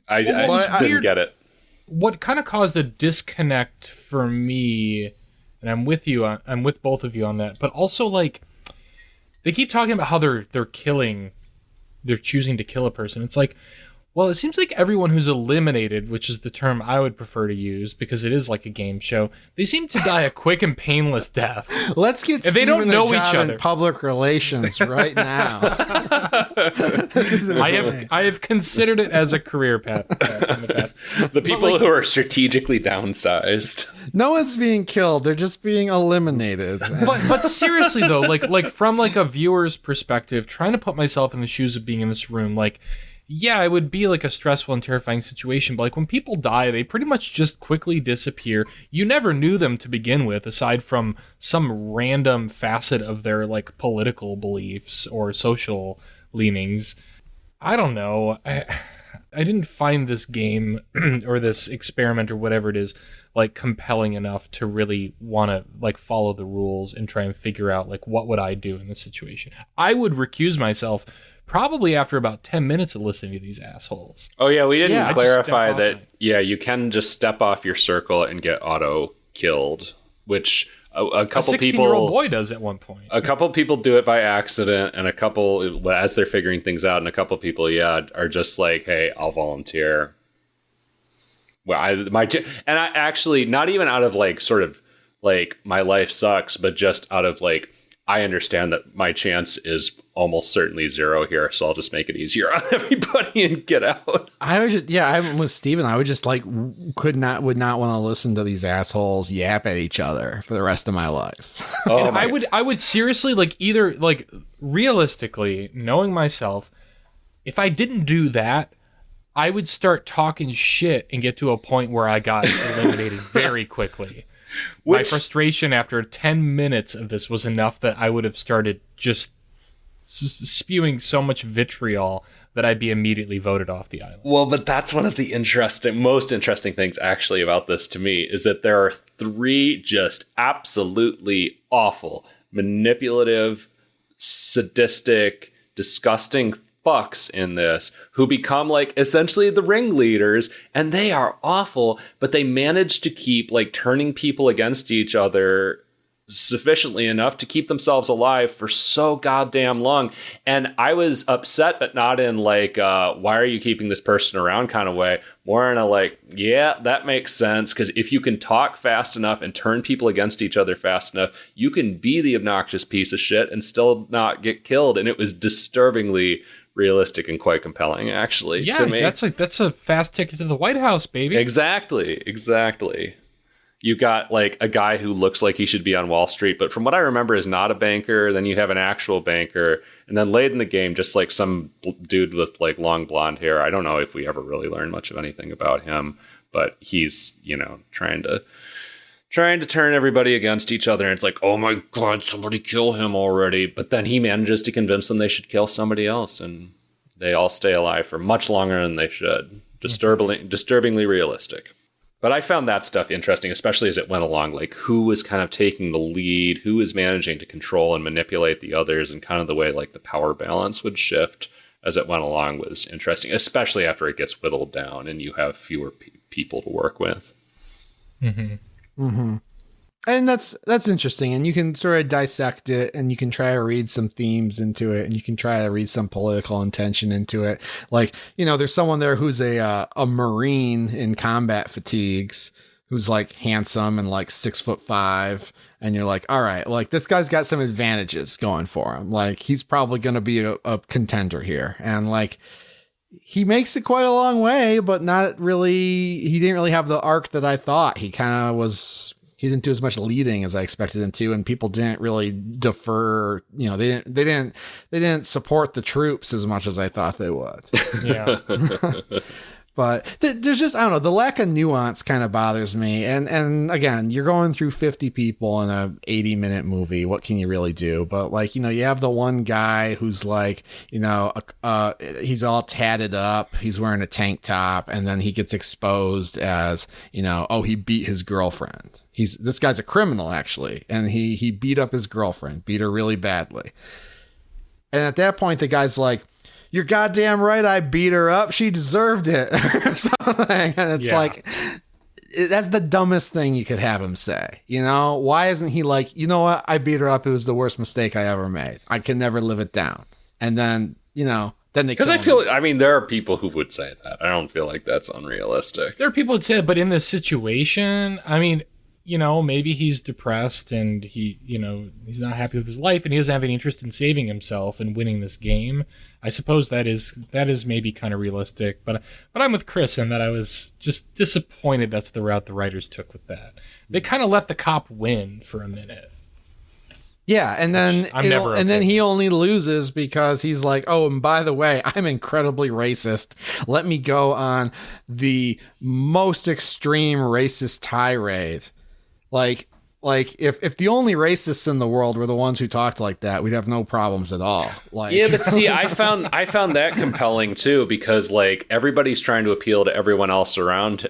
I just didn't get it. What kind of caused a disconnect for me, and I'm with both of you on that, but also like they keep talking about how they're choosing to kill a person. It's like, well, it seems like everyone who's eliminated, which is the term I would prefer to use because it is like a game show, they seem to die a quick and painless death. Let's get if they don't know each other in public relations right now. I have considered it as a career path in the past. The people who are strategically downsized. No one's being killed; they're just being eliminated. But seriously though, like from like a viewer's perspective, trying to put myself in the shoes of being in this room, like. Yeah, it would be like a stressful and terrifying situation, but like when people die, they pretty much just quickly disappear. You never knew them to begin with, aside from some random facet of their like political beliefs or social leanings. I don't know. I didn't find this game or this experiment or whatever it is like compelling enough to really want to like follow the rules and try and figure out like what would I do in this situation. I would recuse myself probably after about 10 minutes of listening to these assholes. Oh yeah, we didn't clarify that. Yeah, you can just step off your circle and get auto killed, which a couple a 16-year-old boy does at one point. A couple people do it by accident, and a couple as they're figuring things out, and a couple people are just like, hey, I'll volunteer. Well, I actually not even out of like sort of like my life sucks, but just out of like I understand that my chance is almost certainly zero here, so I'll just make it easier on everybody and get out. I'm with Steven. I would just like would not want to listen to these assholes yap at each other for the rest of my life. I would seriously like either like realistically, knowing myself, if I didn't do that, I would start talking shit and get to a point where I got eliminated very quickly. My frustration after 10 minutes of this was enough that I would have started just spewing so much vitriol that I'd be immediately voted off the island. Well, but that's one of the most interesting things actually about this to me is that there are 3 just absolutely awful, manipulative, sadistic, disgusting fucks in this who become like essentially the ringleaders, and they are awful, but they manage to keep like turning people against each other sufficiently enough to keep themselves alive for so goddamn long. And I was upset, but not in like why are you keeping this person around kind of way, more in a like, yeah, that makes sense, because if you can talk fast enough and turn people against each other fast enough, you can be the obnoxious piece of shit and still not get killed. And it was disturbingly realistic and quite compelling, actually. Yeah, to me. that's a fast ticket to the White House, baby. Exactly. You got like a guy who looks like he should be on Wall Street, but from what I remember is not a banker. Then you have an actual banker, and then late in the game, just like some dude with like long blonde hair. I don't know if we ever really learned much of anything about him, but he's trying to turn everybody against each other. And it's like, oh my God, somebody kill him already. But then he manages to convince them they should kill somebody else. And they all stay alive for much longer than they should. Disturbingly realistic. But I found that stuff interesting, especially as it went along. Like who was kind of taking the lead, who was managing to control and manipulate the others, and kind of the way like the power balance would shift as it went along was interesting, especially after it gets whittled down and you have fewer people to work with. Mm-hmm. Mm-hmm. And that's interesting, and you can sort of dissect it, and you can try to read some themes into it, and you can try to read some political intention into it. Like, there's someone there who's a Marine in combat fatigues, who's like handsome and like 6'5", and you're like, all right, like this guy's got some advantages going for him. Like he's probably going to be a contender here, and like he makes it quite a long way, but not really. He didn't really have the arc that I thought. He he didn't do as much leading as I expected him to, and people didn't really defer. You know, they didn't support the troops as much as I thought they would. Yeah. But there's just, I don't know, the lack of nuance kind of bothers me. And again, you're going through 50 people in a 80-minute movie. What can you really do? But like, you know, you have the one guy who's like, you know, he's all tatted up. He's wearing a tank top. And then he gets exposed as, you know, oh, he beat his girlfriend. This guy's a criminal, actually. And he beat up his girlfriend, beat her really badly. And at that point, the guy's like, you're goddamn right, I beat her up. She deserved it. Or something. And it's like, that's the dumbest thing you could have him say. You know, why isn't he like, you know what? I beat her up. It was the worst mistake I ever made. I can never live it down. And then, you know, then they, because I mean, there are people who would say that. I don't feel like that's unrealistic. There are people who say it, but in this situation, I mean, you know, maybe he's depressed and he, you know, he's not happy with his life and he doesn't have any interest in saving himself and winning this game. I suppose that is maybe kind of realistic, but I'm with Chris in that I was just disappointed that's the route the writers took with that. They kind of let the cop win for a minute. Yeah, and then he only loses because he's like, oh, and by the way, I'm incredibly racist. Let me go on the most extreme racist tirade. Like if the only racists in the world were the ones who talked like that, we'd have no problems at all. Like, yeah, but see, I found that compelling too, because like everybody's trying to appeal to everyone else around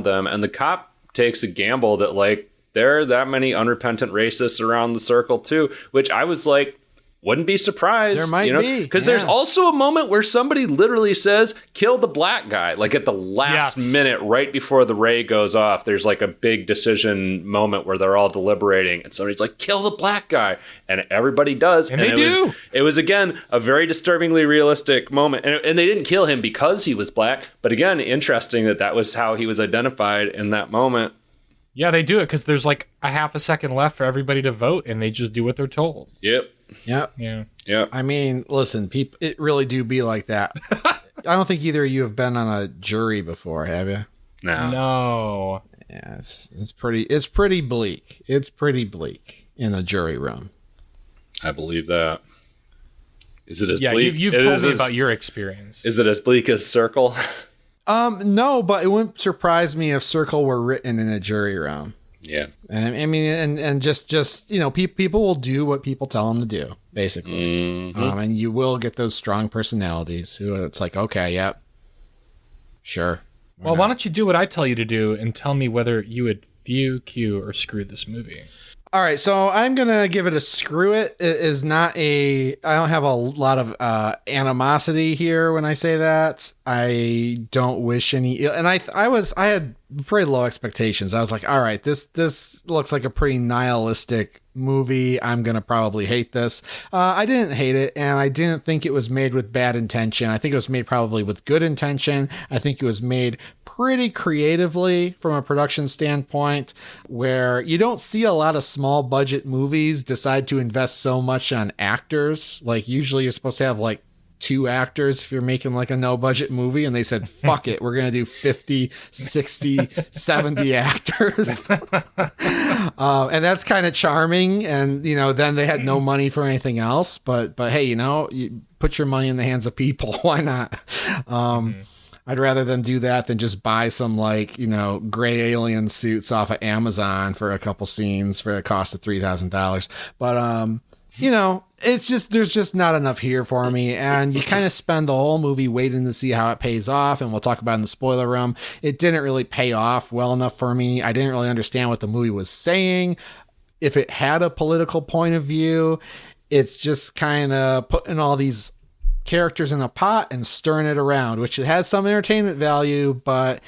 them, and the cop takes a gamble that like there are that many unrepentant racists around the circle too, which I was like, wouldn't be surprised. There might be. Because there's also a moment where somebody literally says, kill the black guy. Like at the last minute, right before the ray goes off, there's like a big decision moment where they're all deliberating. And somebody's like, kill the black guy. And everybody does. And they do. It was, again, a very disturbingly realistic moment. And they didn't kill him because he was black. But again, interesting that was how he was identified in that moment. Yeah, they do it because there's like a half a second left for everybody to vote, and they just do what they're told. Yep. Yep. Yeah. Yep. I mean, listen, people, it really do be like that. I don't think either of you have been on a jury before, have you? No. Yeah, it's pretty bleak. It's pretty bleak in a jury room. I believe that. Is it as bleak? You've told me about your experience. Is it as bleak as Circle? No, but it wouldn't surprise me if Circle were written in a jury room. Yeah. And I mean, and just you know, people will do what people tell them to do, basically. Mm-hmm. And you will get those strong personalities who it's like, okay, yep, sure. Well, why don't you do what I tell you to do and tell me whether you would view, cue, or screw this movie? All right, so I'm going to give it a screw it. It is not I don't have a lot of animosity here when I say that. I don't wish any, and I had pretty low expectations. I was like, all right, this looks like a pretty nihilistic movie. I'm going to probably hate this. I didn't hate it, and I didn't think it was made with bad intention. I think it was made probably with good intention. I think it was made pretty creatively from a production standpoint, where you don't see a lot of small budget movies decide to invest so much on actors. Like usually you're supposed to have like 2 actors if you're making like a no budget movie, and they said, fuck it, we're going to do 50, 60, 70 actors. And that's kind of charming. And, you know, then they had no money for anything else, but hey, you know, you put your money in the hands of people. Why not? I'd rather them do that than just buy some like, you know, gray alien suits off of Amazon for a couple scenes for a cost of $3,000. But, you know, it's just, there's just not enough here for me. And you kind of spend the whole movie waiting to see how it pays off. And we'll talk about it in the spoiler room. It didn't really pay off well enough for me. I didn't really understand what the movie was saying. If it had a political point of view, it's just kind of putting all these characters in a pot and stirring it around, which it has some entertainment value, but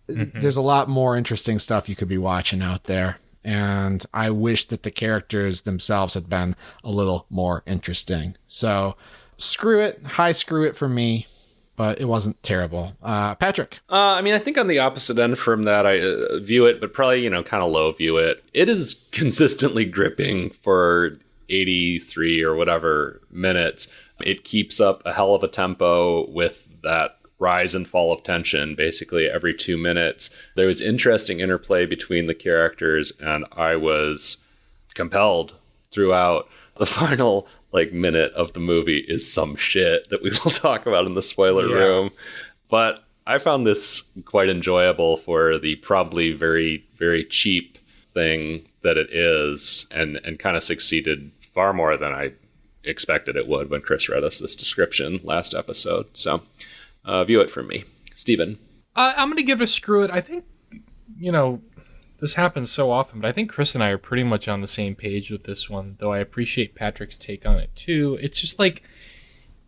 there's a lot more interesting stuff you could be watching out there. And I wish that the characters themselves had been a little more interesting. So screw it, high screw it for me, but it wasn't terrible. Patrick? I mean, I think on the opposite end from that, I view it, but probably, you know, kind of low view it. It is consistently gripping for 83 or whatever minutes. It keeps up a hell of a tempo with that rise and fall of tension basically every 2 minutes. There was interesting interplay between the characters, and I was compelled throughout. The final minute of the movie is some shit that we will talk about in the spoiler room. But I found this quite enjoyable for the probably very, very cheap thing that it is, and kind of succeeded far more than I expected it would when Chris read us this description last episode. So view it from me. Steven. I'm going to give it a screw it. I think, this happens so often, but I think Chris and I are pretty much on the same page with this one, though I appreciate Patrick's take on it too. It's just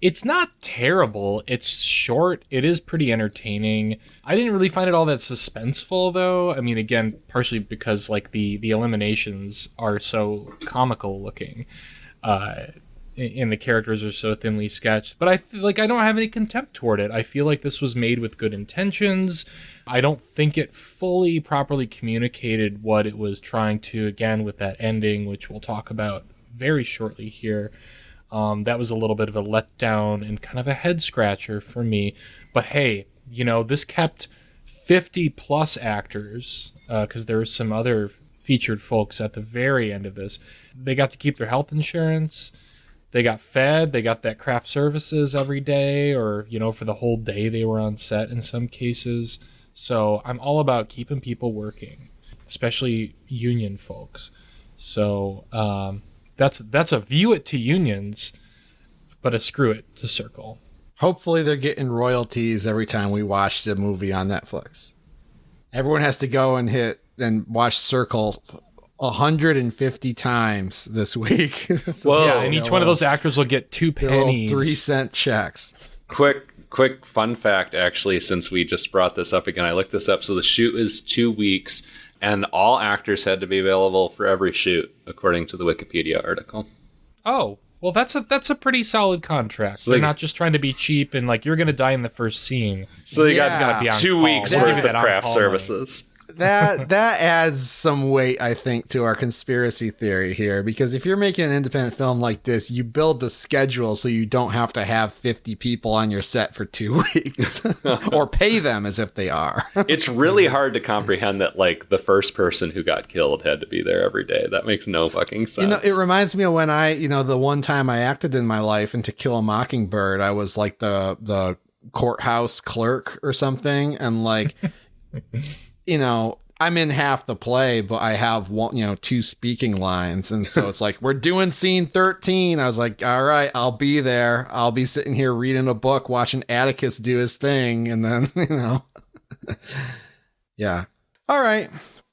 it's not terrible. It's short. It is pretty entertaining. I didn't really find it all that suspenseful, though. I mean, again, partially because the eliminations are so comical looking, and the characters are so thinly sketched. But I don't have any contempt toward it. I feel like this was made with good intentions. I don't think it fully properly communicated what it was trying to, again, with that ending, which we'll talk about very shortly here. That was a little bit of a letdown and kind of a head scratcher for me. But hey, this kept 50 plus actors, because there were some other featured folks at the very end of this. They got to keep their health insurance. They got fed. They got that craft services every day, or, for the whole day they were on set in some cases. So I'm all about keeping people working, especially union folks. So that's a view it to unions, but a screw it to Circle. Hopefully they're getting royalties every time we watch the movie on Netflix. Everyone has to go and watch Circle 150 times this week. Whoa. Yeah, and each one of those actors will get 2 pennies. 3-cent checks. Quick fun fact, actually, since we just brought this up again, I looked this up. So the shoot is 2 weeks, and all actors had to be available for every shoot, according to the Wikipedia article. Oh, well, that's a pretty solid contract. So they're not just trying to be cheap and you're going to die in the first scene. So they got be on 2 call. weeks We'll give you worth of that craft on-call services. That adds some weight, I think, to our conspiracy theory here, because if you're making an independent film like this, you build the schedule so you don't have to have 50 people on your set for 2 weeks or pay them as if they are. It's really hard to comprehend that the first person who got killed had to be there every day. That makes no fucking sense. It reminds me of when I, the one time I acted in my life in To Kill a Mockingbird, I was the courthouse clerk or something, and I'm in half the play, but I have 2 speaking lines. And so it's we're doing scene 13. I was like, all right, I'll be there. I'll be sitting here reading a book, watching Atticus do his thing. And then, yeah. All right.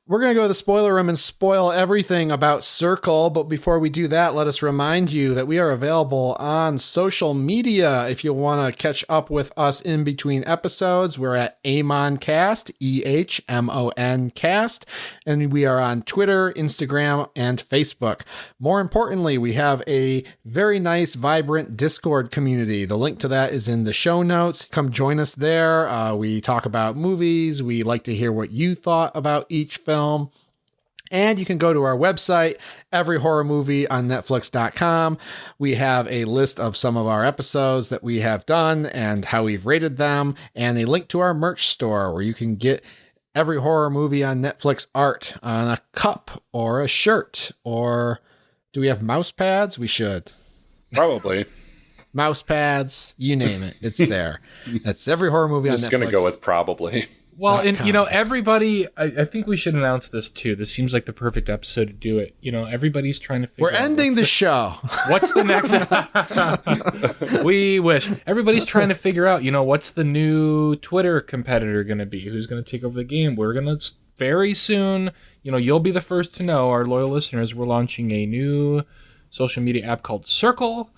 We're going to go to the spoiler room and spoil everything about Circle. But before we do that, let us remind you that we are available on social media. If you want to catch up with us in between episodes, we're at EHMONcast, EHMON cast, and we are on Twitter, Instagram, and Facebook. More importantly, we have a very nice, vibrant Discord community. The link to that is in the show notes. Come join us there. We talk about movies. We like to hear what you thought about each film. And you can go to our website, everyhorrormovieonnetflix.com. We have a list of some of our episodes that we have done and how we've rated them, and a link to our merch store where you can get every horror movie on Netflix art on a cup or a shirt. Or do we have mouse pads? We should. Probably. Mouse pads, you name it. It's there. That's every horror movie on Netflix. I'm just going to go with probably. Well, and everybody, I think we should announce this too. This seems like the perfect episode to do it. Everybody's trying to figure out. We're ending the show. What's the next? We wish. Everybody's trying to figure out, what's the new Twitter competitor going to be? Who's going to take over the game? We're going to very soon, you'll be the first to know, our loyal listeners, we're launching a new social media app called Circle.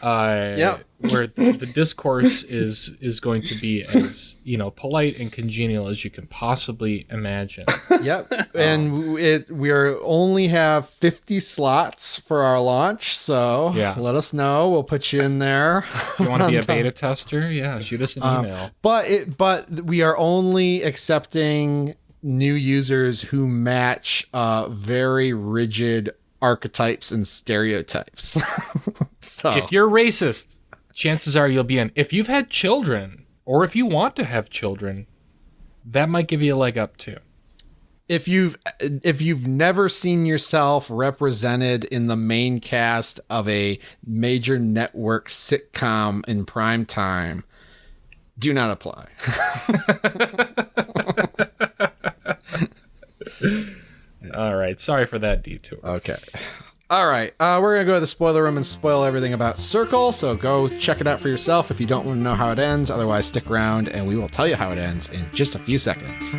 Where the discourse is going to be as polite and congenial as you can possibly imagine. Yep, and we only have 50 slots for our launch, so let us know. We'll put you in there. If you want to be a beta tester, shoot us an email. But we are only accepting new users who match very rigid archetypes and stereotypes. So if you're racist, chances are you'll be in. If you've had children or if you want to have children, that might give you a leg up too. If you've never seen yourself represented in the main cast of a major network sitcom in prime time, do not apply. All right. Sorry for that detour. Okay. All right. We're going to go to the spoiler room and spoil everything about Circle. So go check it out for yourself if you don't want to know how it ends. Otherwise, stick around and we will tell you how it ends in just a few seconds.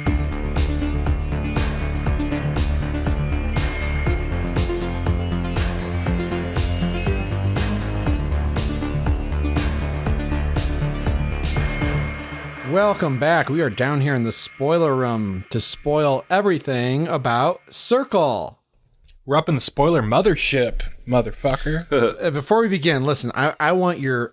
Welcome back. We are down here in the spoiler room to spoil everything about Circle. We're up in the spoiler mothership, motherfucker. Before we begin, listen, I want your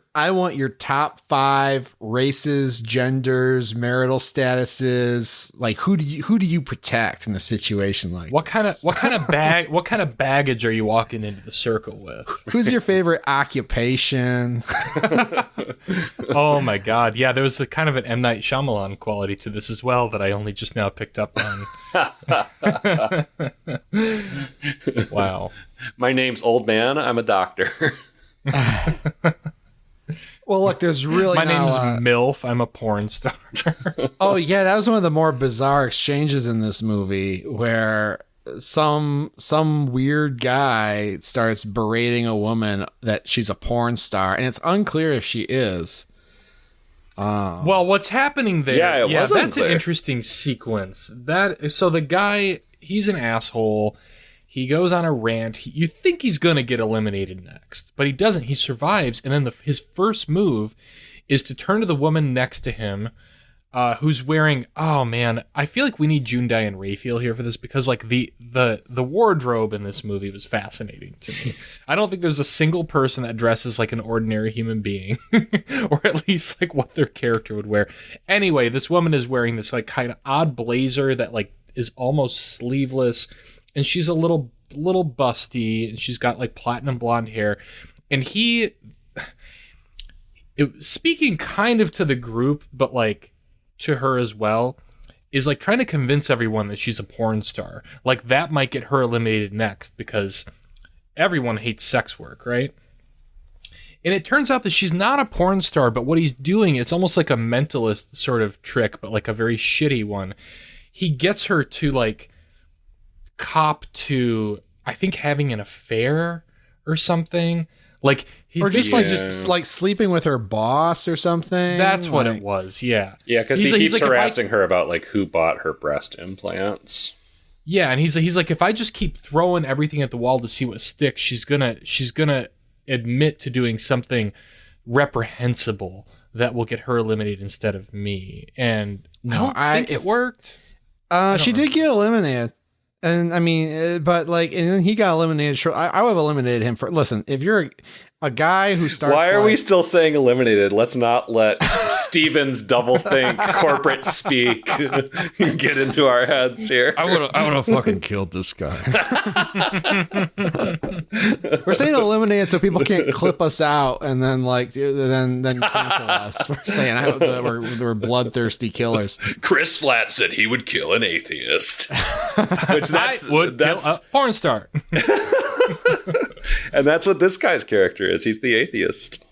top 5 races, genders, marital statuses. Like who do you protect in a situation like what kind of baggage are you walking into the Circle with? Who's your favorite occupation? Oh my god. Yeah, there was a kind of an M. Night Shyamalan quality to this as well that I only just now picked up on. Wow. My name's Old Man. I'm a doctor. Well, look, there's really my name's MILF. I'm a porn star. Oh yeah, that was one of the more bizarre exchanges in this movie where some weird guy starts berating a woman that she's a porn star, and it's unclear if she is. Well, what's happening there? Yeah, that's unclear. An interesting sequence. So the guy, he's an asshole. He goes on a rant. You think he's going to get eliminated next, but he doesn't. He survives, and then his first move is to turn to the woman next to him, who's wearing. Oh man, I feel like we need June Diane Raphael here for this because like the wardrobe in this movie was fascinating to me. I don't think there's a single person that dresses like an ordinary human being, or at least like what their character would wear. Anyway, this woman is wearing this like kind of odd blazer that like is almost sleeveless. And she's a little busty, and she's got like platinum blonde hair. And speaking kind of to the group, but like to her as well, is like trying to convince everyone that she's a porn star. Like that might get her eliminated next because everyone hates sex work, right? And it turns out that she's not a porn star, but what he's doing, it's almost like a mentalist sort of trick, but like a very shitty one. He gets her to like cop to, I think, having an affair or something. Like he's or just like sleeping with her boss or something. That's what it was. Yeah. Yeah, because he keeps harassing her about like who bought her breast implants. Yeah, and he's like, if I just keep throwing everything at the wall to see what sticks, she's gonna admit to doing something reprehensible that will get her eliminated instead of me. And no, I don't think it worked. She did get eliminated. And I mean, but like, and then he got eliminated. Sure, I would have eliminated him for. Listen, if you're a guy who starts, why are we still saying eliminated? Let's not let Steven's double think corporate speak get into our heads here. I would have fucking killed this guy. We're saying eliminated so people can't clip us out and then like then cancel us. We're saying we're bloodthirsty killers. Chris Slat said he would kill an atheist, which that's kill a porn star. And that's what this guy's character is. He's the atheist.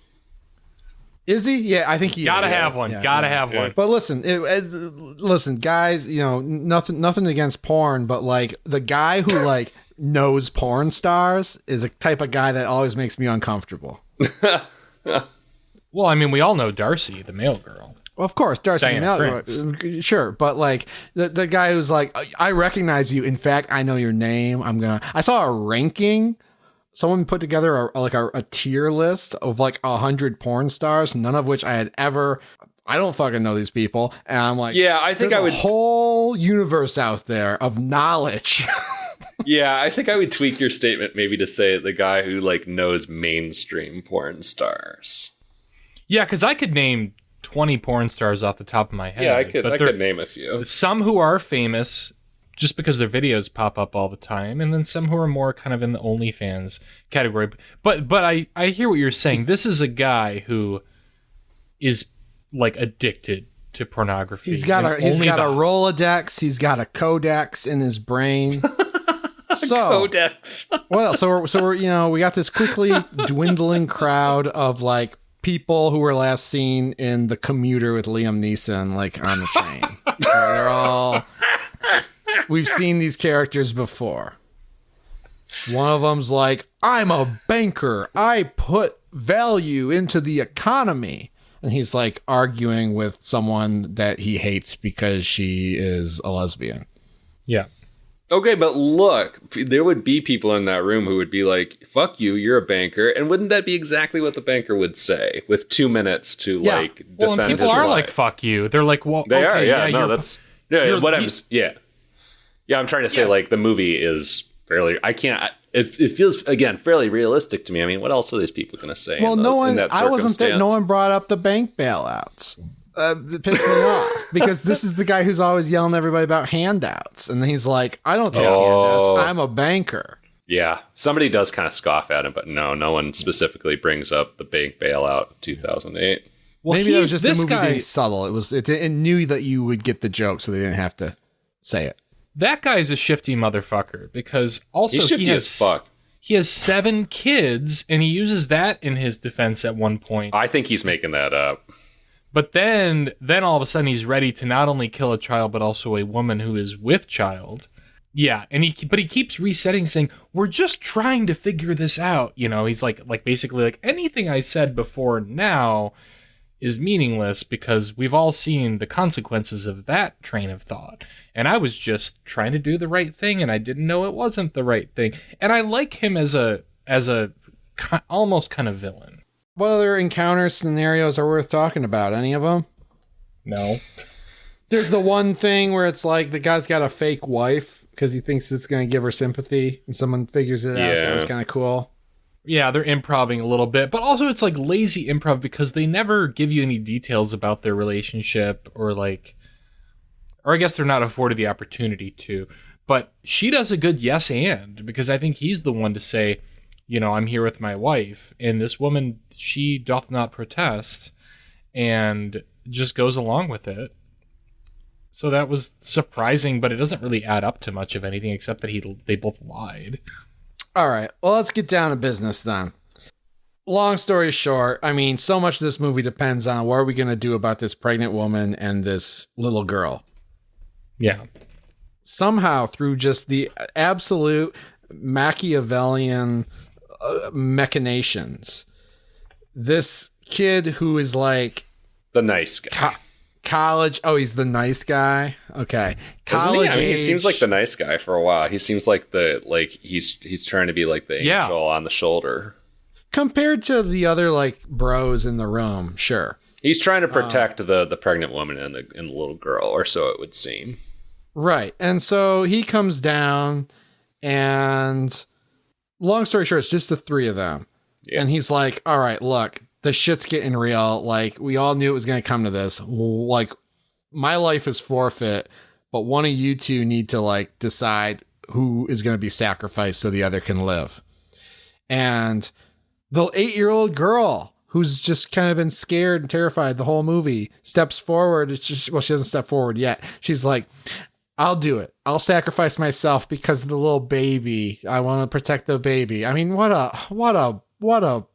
Is he? Yeah, I think he gotta is. have one. Yeah, gotta have one. But listen, listen, guys. You know, nothing against porn, but like the guy who like knows porn stars is a type of guy that always makes me uncomfortable. Well, I mean, we all know Darcy, the male girl. Well, of course, Darcy, Diana sure, but like the guy who's like, I recognize you. In fact, I know your name. I saw a ranking. Someone put together a tier list of like 100 porn stars, none of which I had ever. I don't fucking know these people, and I'm like, yeah, I think I would. Whole universe out there of knowledge. Yeah, I think I would tweak your statement maybe to say the guy who like knows mainstream porn stars. Yeah, because I could name 20 porn stars off the top of my head. Yeah, I could name a few. Some who are famous just because their videos pop up all the time, and then some who are more kind of in the OnlyFans category. But I hear what you're saying. This is a guy who is like addicted to pornography. He's got a And Rolodex. He's got a codex in his brain. Codex. Well, so we're we got this quickly dwindling crowd of like people who were last seen in The Commuter with Liam Neeson, like on the train. They're all. We've seen these characters before. One of them's like, I'm a banker. I put value into the economy. And he's like arguing with someone that he hates because she is a lesbian. Yeah. Okay, but look, there would be people in that room who would be like, fuck you, you're a banker. And wouldn't that be exactly what the banker would say with 2 minutes to like defend and his people are life? like, fuck you. They're like, well, They okay, are, yeah. No, that's what I'm. Yeah, I'm trying to say. Like the movie is fairly. I can't. It feels again fairly realistic to me. I mean, what else are these people going to say? Well, in that I wasn't there. No circumstance? one brought up the bank bailouts. It pissed me off because this is the guy who's always yelling at everybody about handouts, and he's like, "I don't take handouts. I'm a banker." Yeah, somebody does kind of scoff at him, but no one specifically brings up the bank bailout of 2008. Well, maybe that was just the movie being subtle. It knew that you would get the joke, so they didn't have to say it. That guy's a shifty motherfucker because also He's shifty as fuck. He has 7 kids, and he uses that in his defense at one point. I think he's making that up. But then all of a sudden he's ready to not only kill a child, but also a woman who is with child. Yeah, and he keeps resetting, saying, we're just trying to figure this out. You know, he's like basically like anything I said before now is meaningless because we've all seen the consequences of that train of thought. And I was just trying to do the right thing, and I didn't know it wasn't the right thing. And I like him as a almost kind of villain. What other encounter scenarios are worth talking about? Any of them? No. There's the one thing where it's like the guy's got a fake wife because he thinks it's going to give her sympathy, and someone figures it out. That was kind of cool. Yeah, they're improvising a little bit, but also it's like lazy improv because they never give you any details about their relationship or I guess they're not afforded the opportunity to. But she does a good yes and because I think he's the one to say, you know, I'm here with my wife, and this woman, she doth not protest and just goes along with it. So that was surprising, but it doesn't really add up to much of anything except that they both lied. All right, well, let's get down to business then. Long story short, I mean, so much of this movie depends on what are we going to do about this pregnant woman and this little girl. Yeah. Somehow, through just the absolute Machiavellian machinations, this kid who is like... The nice guy. College. Oh, he's the nice guy. Okay. College. I mean, he seems like the nice guy for a while. He seems like he's trying to be like the angel on the shoulder. Compared to the other like bros in the room, sure. He's trying to protect the pregnant woman and the little girl, or so it would seem. Right. And so he comes down, and long story short, it's just the 3 of them. Yeah. And he's like, all right, look, the shit's getting real. Like, we all knew it was going to come to this. Like, my life is forfeit, but one of you two need to, like, decide who is going to be sacrificed so the other can live. And the 8-year-old girl, who's just kind of been scared and terrified the whole movie, steps forward. It's just, well, she hasn't stepped forward yet. She's like, I'll do it. I'll sacrifice myself because of the little baby. I want to protect the baby. I mean, what a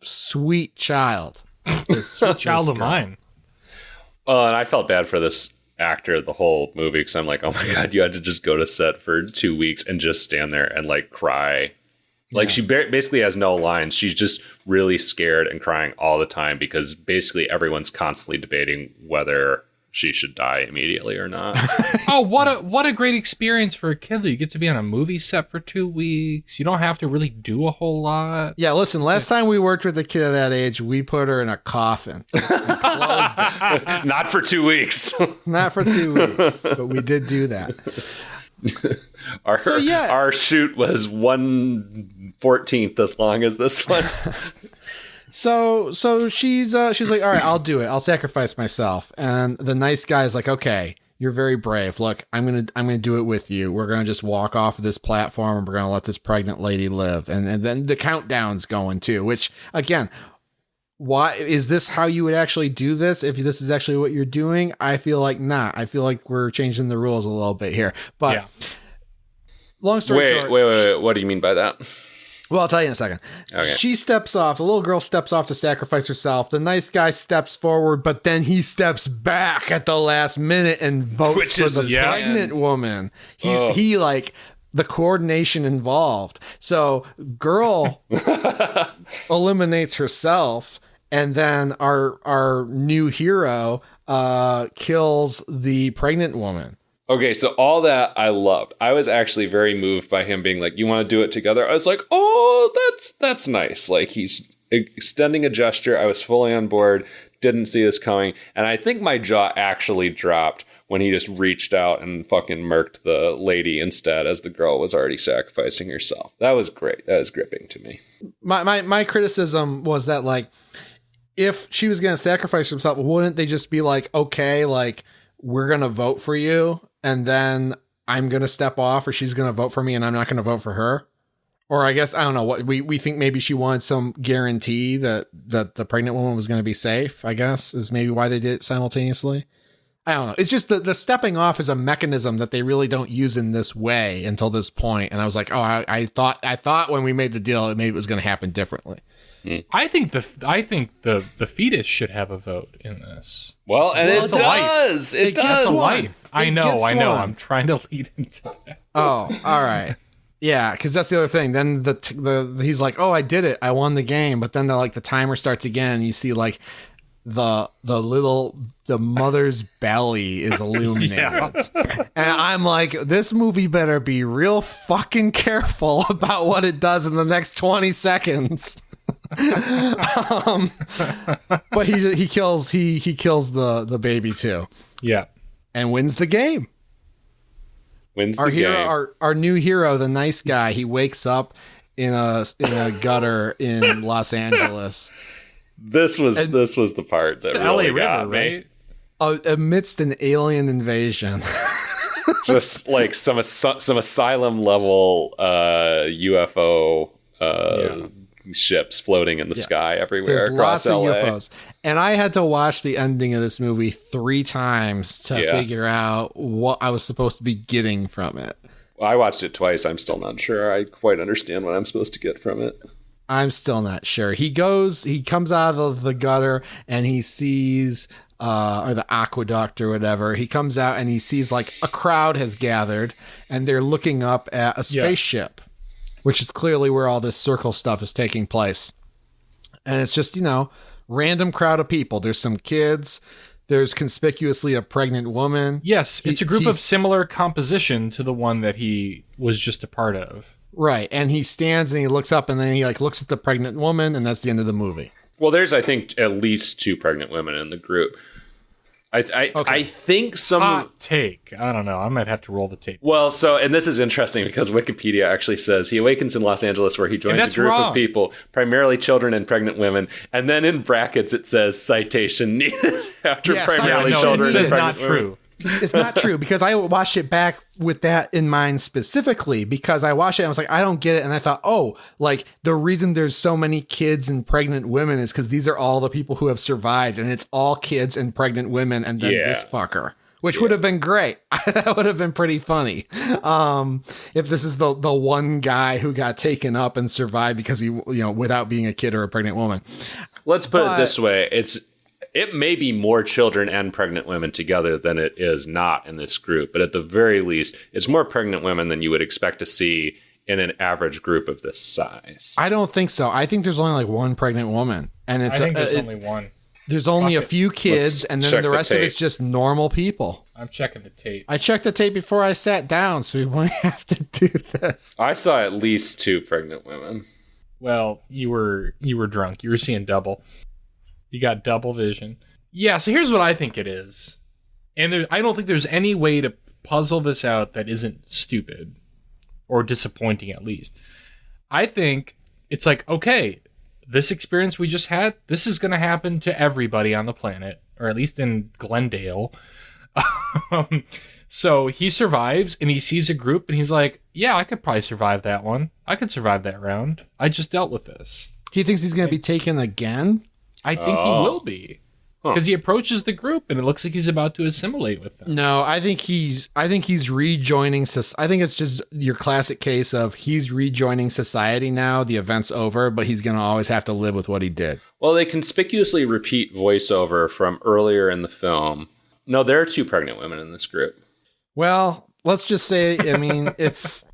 sweet child. This child of mine. Well, and I felt bad for this actor the whole movie because I'm like, oh my God, you had to just go to set for 2 weeks and just stand there and like cry. Like she basically has no lines. She's just really scared and crying all the time because basically everyone's constantly debating whether she should die immediately or not. Oh, what a great experience for a kid. You get to be on a movie set for 2 weeks. You don't have to really do a whole lot. Yeah, listen, last time we worked with a kid of that age, we put her in a coffin and closed it. Not for 2 weeks. Not for 2 weeks, but we did do that. Our shoot was 1/14th as long as this one. So she's like, all right, I'll do it. I'll sacrifice myself. And the nice guy's like, okay, you're very brave. Look, I'm gonna do it with you. We're gonna just walk off of this platform and we're gonna let this pregnant lady live. And then the countdown's going too, which again, why is this how you would actually do this? If this is actually what you're doing, I feel like not. I feel like we're changing the rules a little bit here. But long story short. Wait. What do you mean by that? Well, I'll tell you in a second. Okay. She steps off. The little girl steps off to sacrifice herself. The nice guy steps forward, but then he steps back at the last minute and votes for the pregnant woman. He like the coordination involved. So girl eliminates herself. And then our new hero kills the pregnant woman. Okay, so all that I loved. I was actually very moved by him being like, "You want to do it together?" I was like, "Oh, that's nice." Like he's extending a gesture. I was fully on board. Didn't see this coming, and I think my jaw actually dropped when he just reached out and fucking murked the lady instead, as the girl was already sacrificing herself. That was great. That was gripping to me. My criticism was that like, if she was going to sacrifice herself, wouldn't they just be like, okay, like we're going to vote for you, and then I'm going to step off, or she's going to vote for me and I'm not going to vote for her? Or I guess, I don't know, what we think maybe she wanted some guarantee that the pregnant woman was going to be safe, I guess, is maybe why they did it simultaneously. I don't know. It's just the stepping off is a mechanism that they really don't use in this way until this point. And I was like, oh, I thought when we made the deal, maybe it was going to happen differently. I think the fetus should have a vote in this. Well, and it does. It does. Life. I know. I'm trying to lead into that. Oh, all right. Yeah, because that's the other thing. Then he's like, "Oh, I did it. I won the game." But then the timer starts again. And you see like the mother's belly is illuminated, and I'm like, this movie better be real fucking careful about what it does in the next 20 seconds. But he kills the baby too. Yeah, and wins the game. Our new hero, the nice guy, he wakes up in a gutter in Los Angeles. This was the part that really got me. Amidst an alien invasion. Just like some asylum level UFO ships floating in the sky everywhere. There's across lots LA. of UFOs. And I had to watch the ending of this movie 3 times to figure out what I was supposed to be getting from it. Well, I watched it twice. I'm still not sure I quite understand what I'm supposed to get from it. I'm still not sure. He comes out of the gutter and he sees, or the aqueduct or whatever. He comes out and he sees like a crowd has gathered and they're looking up at a spaceship, which is clearly where all this circle stuff is taking place. And it's just, random crowd of people. There's some kids. There's conspicuously a pregnant woman. Yes, it's a group of similar composition to the one that he was just a part of. Right, and he stands and he looks up and then he looks at the pregnant woman, and that's the end of the movie. Well, there's, I think, at least 2 pregnant women in the group. I think some hot take. I don't know. I might have to roll the tape. Well, and this is interesting because Wikipedia actually says he awakens in Los Angeles where he joins a group of people, primarily children and pregnant women, and then in brackets it says citation needed after primarily children and pregnant women. True. It's not true, because I watched it back with that in mind specifically, because I watched it and I was like, I don't get it. And I thought, the reason there's so many kids and pregnant women is because these are all the people who have survived, and it's all kids and pregnant women and then this fucker, which would have been great. That would have been pretty funny. If this is the one guy who got taken up and survived because he, without being a kid or a pregnant woman. Let's put it this way. It may be more children and pregnant women together than it is not in this group, but at the very least, it's more pregnant women than you would expect to see in an average group of this size. I don't think so. I think there's only one pregnant woman, and I think there's only one. There's only a few kids, and then the rest of it's just normal people. I'm checking the tape. I checked the tape before I sat down, so we won't have to do this. I saw at least 2 pregnant women. Well, you were drunk. You were seeing double. You got double vision. Yeah, so here's what I think it is. And I don't think there's any way to puzzle this out that isn't stupid. Or disappointing, at least. I think it's like, okay, this experience we just had, this is going to happen to everybody on the planet. Or at least in Glendale. So he survives, and he sees a group, and he's like, yeah, I could probably survive that one. I could survive that round. I just dealt with this. He thinks he's going to be taken again? I think he will be. Because he approaches the group and it looks like he's about to assimilate with them. No, I think he's rejoining. I think it's just your classic case of he's rejoining society now. The event's over, but he's going to always have to live with what he did. Well, they conspicuously repeat voiceover from earlier in the film. No, there are 2 pregnant women in this group. Well, let's just say, I mean, there's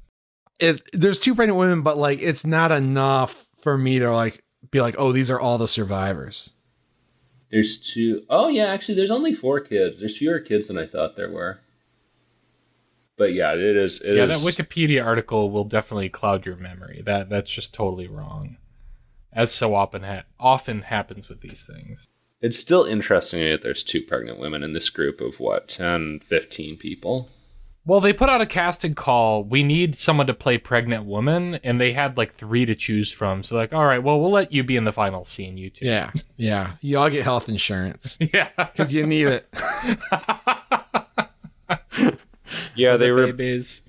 2 pregnant women, but like, it's not enough for me to like be like, oh, these are all the survivors. There's 2. Oh, yeah, actually, there's only 4 kids. There's fewer kids than I thought there were. But yeah, it is. That Wikipedia article will definitely cloud your memory. That's just totally wrong, as so often happens with these things. It's still interesting that there's 2 pregnant women in this group of, 10, 15 people? Well, they put out a casting call. We need someone to play pregnant woman, and they had like 3 to choose from. So like, all right, well, we'll let you be in the final scene, you 2. Yeah, yeah. You all get health insurance. Yeah. Because you need it. Yeah, they repeat,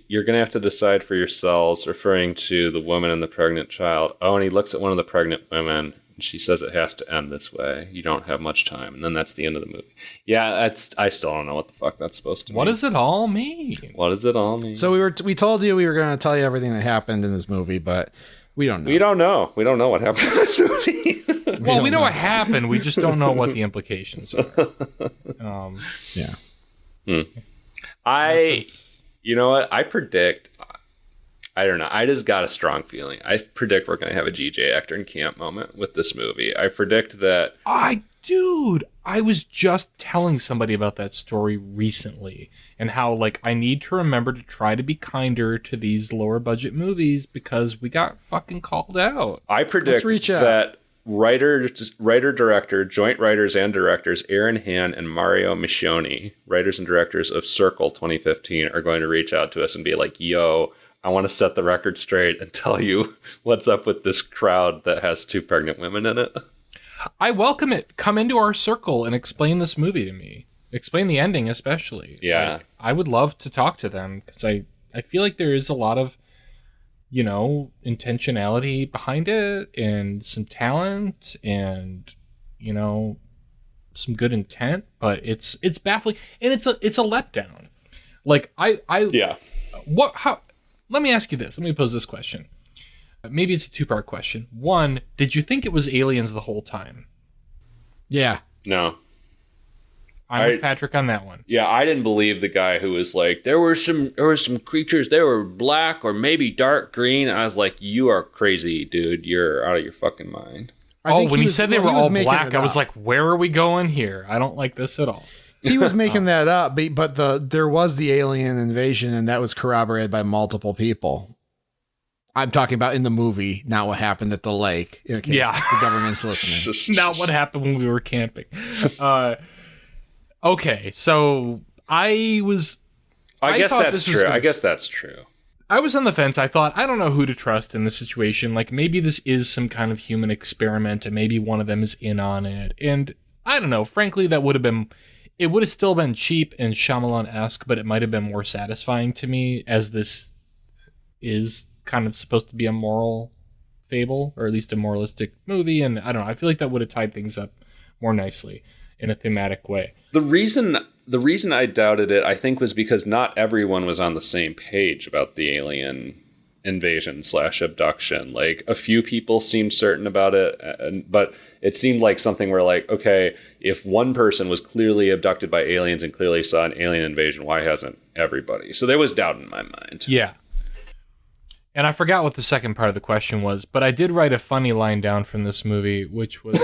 you're going to have to decide for yourselves, referring to the woman and the pregnant child. Oh, and he looks at one of the pregnant women. She says it has to end this way. You don't have much time. And then that's the end of the movie. Yeah, I still don't know what the fuck that's supposed to mean. What does it all mean? What does it all mean? So we told you we were going to tell you everything that happened in this movie, but we don't know. We don't know. We don't know what happened in this movie. Well, we know what happened. We just don't know what the implications are. Yeah. You know what? I predict... I don't know. I just got a strong feeling. I predict we're going to have a GJ actor in camp moment with this movie. I predict that... Dude, I was just telling somebody about that story recently and how, like, I need to remember to try to be kinder to these lower budget movies because we got fucking called out. I predict that writer-director, joint writers and directors, Aaron Han and Mario Michoni, writers and directors of Circle 2015, are going to reach out to us and be like, yo... I want to set the record straight and tell you what's up with this crowd that has 2 pregnant women in it. I welcome it. Come into our circle and explain this movie to me. Explain the ending, especially. Yeah. Like, I would love to talk to them because I feel like there is a lot of, intentionality behind it and some talent and, some good intent, but it's baffling and it's a letdown. Like let me ask you this. Let me pose this question. Maybe it's a 2-part question. 1, did you think it was aliens the whole time? Yeah. No. I'm with Patrick on that one. Yeah, I didn't believe the guy who was like, there were some creatures, they were black or maybe dark green. I was like, you are crazy, dude. You're out of your fucking mind. When he said they were all black, I was like, where are we going here? I don't like this at all. He was making that up, but there was the alien invasion, and that was corroborated by multiple people. I'm talking about in the movie, not what happened at the lake. In case the government's listening. Not what happened when we were camping. Okay, so I guess that's true. I guess that's true. I was on the fence. I thought, I don't know who to trust in this situation. Like, maybe this is some kind of human experiment, and maybe one of them is in on it. And I don't know. Frankly, it would have still been cheap and Shyamalan-esque, but it might have been more satisfying to me, as this is kind of supposed to be a moral fable, or at least a moralistic movie. And I don't know. I feel like that would have tied things up more nicely in a thematic way. The reason I doubted it, I think, was because not everyone was on the same page about the alien invasion / abduction. Like, a few people seemed certain about it, but it seemed like something where, like, okay, if one person was clearly abducted by aliens and clearly saw an alien invasion, why hasn't everybody? So there was doubt in my mind. Yeah. And I forgot what the second part of the question was, but I did write a funny line down from this movie, which was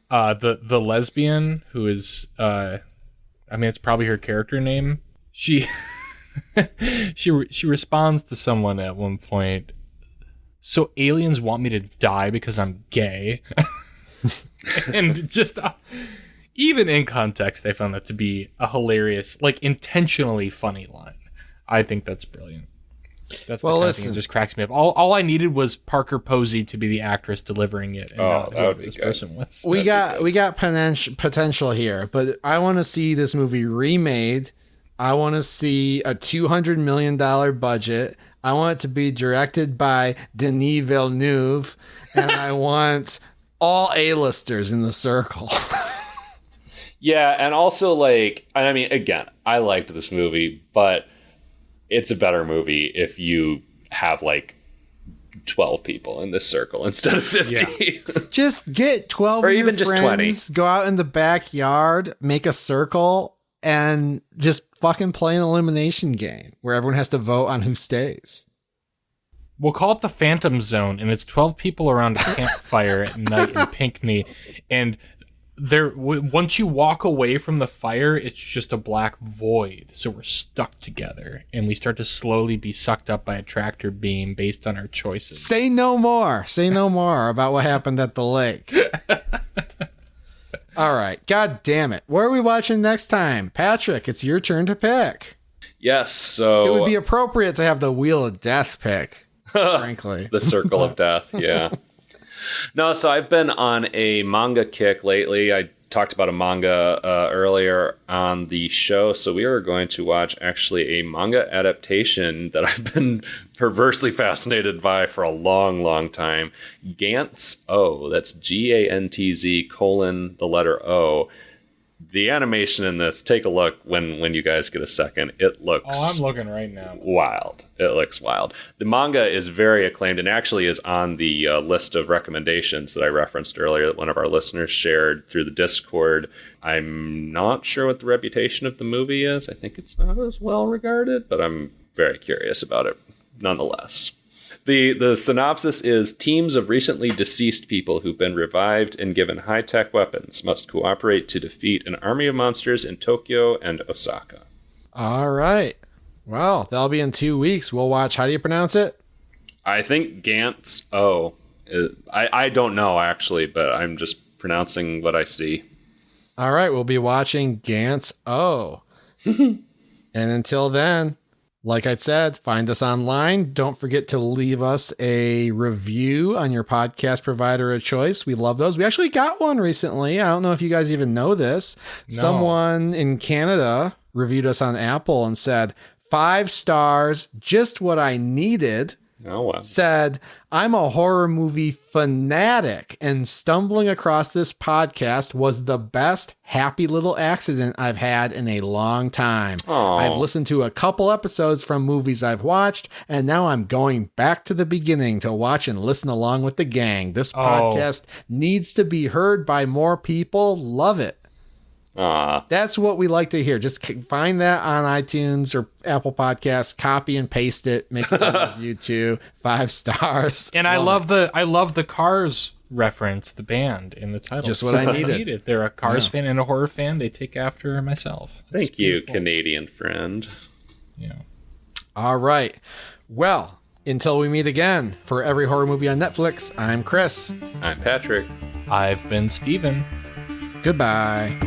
the lesbian who is, it's probably her character name. She responds to someone at one point, so aliens want me to die because I'm gay? And just even in context, I found that to be a hilarious, like, intentionally funny line. I think that's brilliant. That's the kind of thing that just cracks me up. All I needed was Parker Posey to be the actress delivering it, and not whoever this person was. We got potential here, but I want to see this movie remade. I want to see a $200 million budget. I want it to be directed by Denis Villeneuve, and I want all A-listers in the circle. Yeah, and also, like, I mean, again, I liked this movie, but it's a better movie if you have, like, 12 people in this circle instead of 50. Yeah. Just get 12 or of even your just friends, 20. go out in the backyard, make a circle, and just fucking play an elimination game where everyone has to vote on who stays. We'll call it the Phantom Zone, and it's 12 people around a campfire at night in Pinckney, and once you walk away from the fire, it's just a black void. So we're stuck together, and we start to slowly be sucked up by a tractor beam based on our choices. Say no more. Say no more about what happened at the lake. All right. God damn it. What are we watching next time? Patrick, it's your turn to pick. Yes, so... It would be appropriate to have the Wheel of Death pick, frankly. The Circle of Death, yeah. No, so I've been on a manga kick lately. I talked about a manga earlier on the show, so we are going to watch actually a manga adaptation that I've been perversely fascinated by for a long, long time. Gantz O. That's Gantz : the letter O. The animation in this, take a look when you guys get a second. It looks... Oh, I'm looking right now. Wild. It looks wild. The manga is very acclaimed and actually is on the list of recommendations that I referenced earlier that one of our listeners shared through the Discord. I'm not sure what the reputation of the movie is. I think it's not as well regarded, but I'm very curious about it nonetheless. The synopsis is: teams of recently deceased people who've been revived and given high-tech weapons must cooperate to defeat an army of monsters in Tokyo and Osaka. All right. Well, that'll be in 2 weeks. We'll watch. How do you pronounce it? I think Gantz O. I don't know, actually, but I'm just pronouncing what I see. All right. We'll be watching Gantz O. And until then... Like I said, find us online. Don't forget to leave us a review on your podcast provider of choice. We love those. We actually got one recently. I don't know if you guys even know this. No. Someone in Canada reviewed us on Apple and said, 5 stars, just what I needed. Oh, wow. Said, I'm a horror movie fanatic, and stumbling across this podcast was the best happy little accident I've had in a long time. Aww. I've listened to a couple episodes from movies I've watched, and now I'm going back to the beginning to watch and listen along with the gang. This podcast needs to be heard by more people. Love it. That's what we like to hear. Just find that on iTunes or Apple Podcasts, copy and paste it, make it a review too. 5 stars. And I love the Cars reference, the band in the title. Just what I needed. They're a Cars fan and a horror fan. They take after myself. That's Thank you, beautiful. Canadian friend. Yeah. All right. Well, until we meet again, for every horror movie on Netflix, I'm Chris. I'm Patrick. I've been Steven. Goodbye.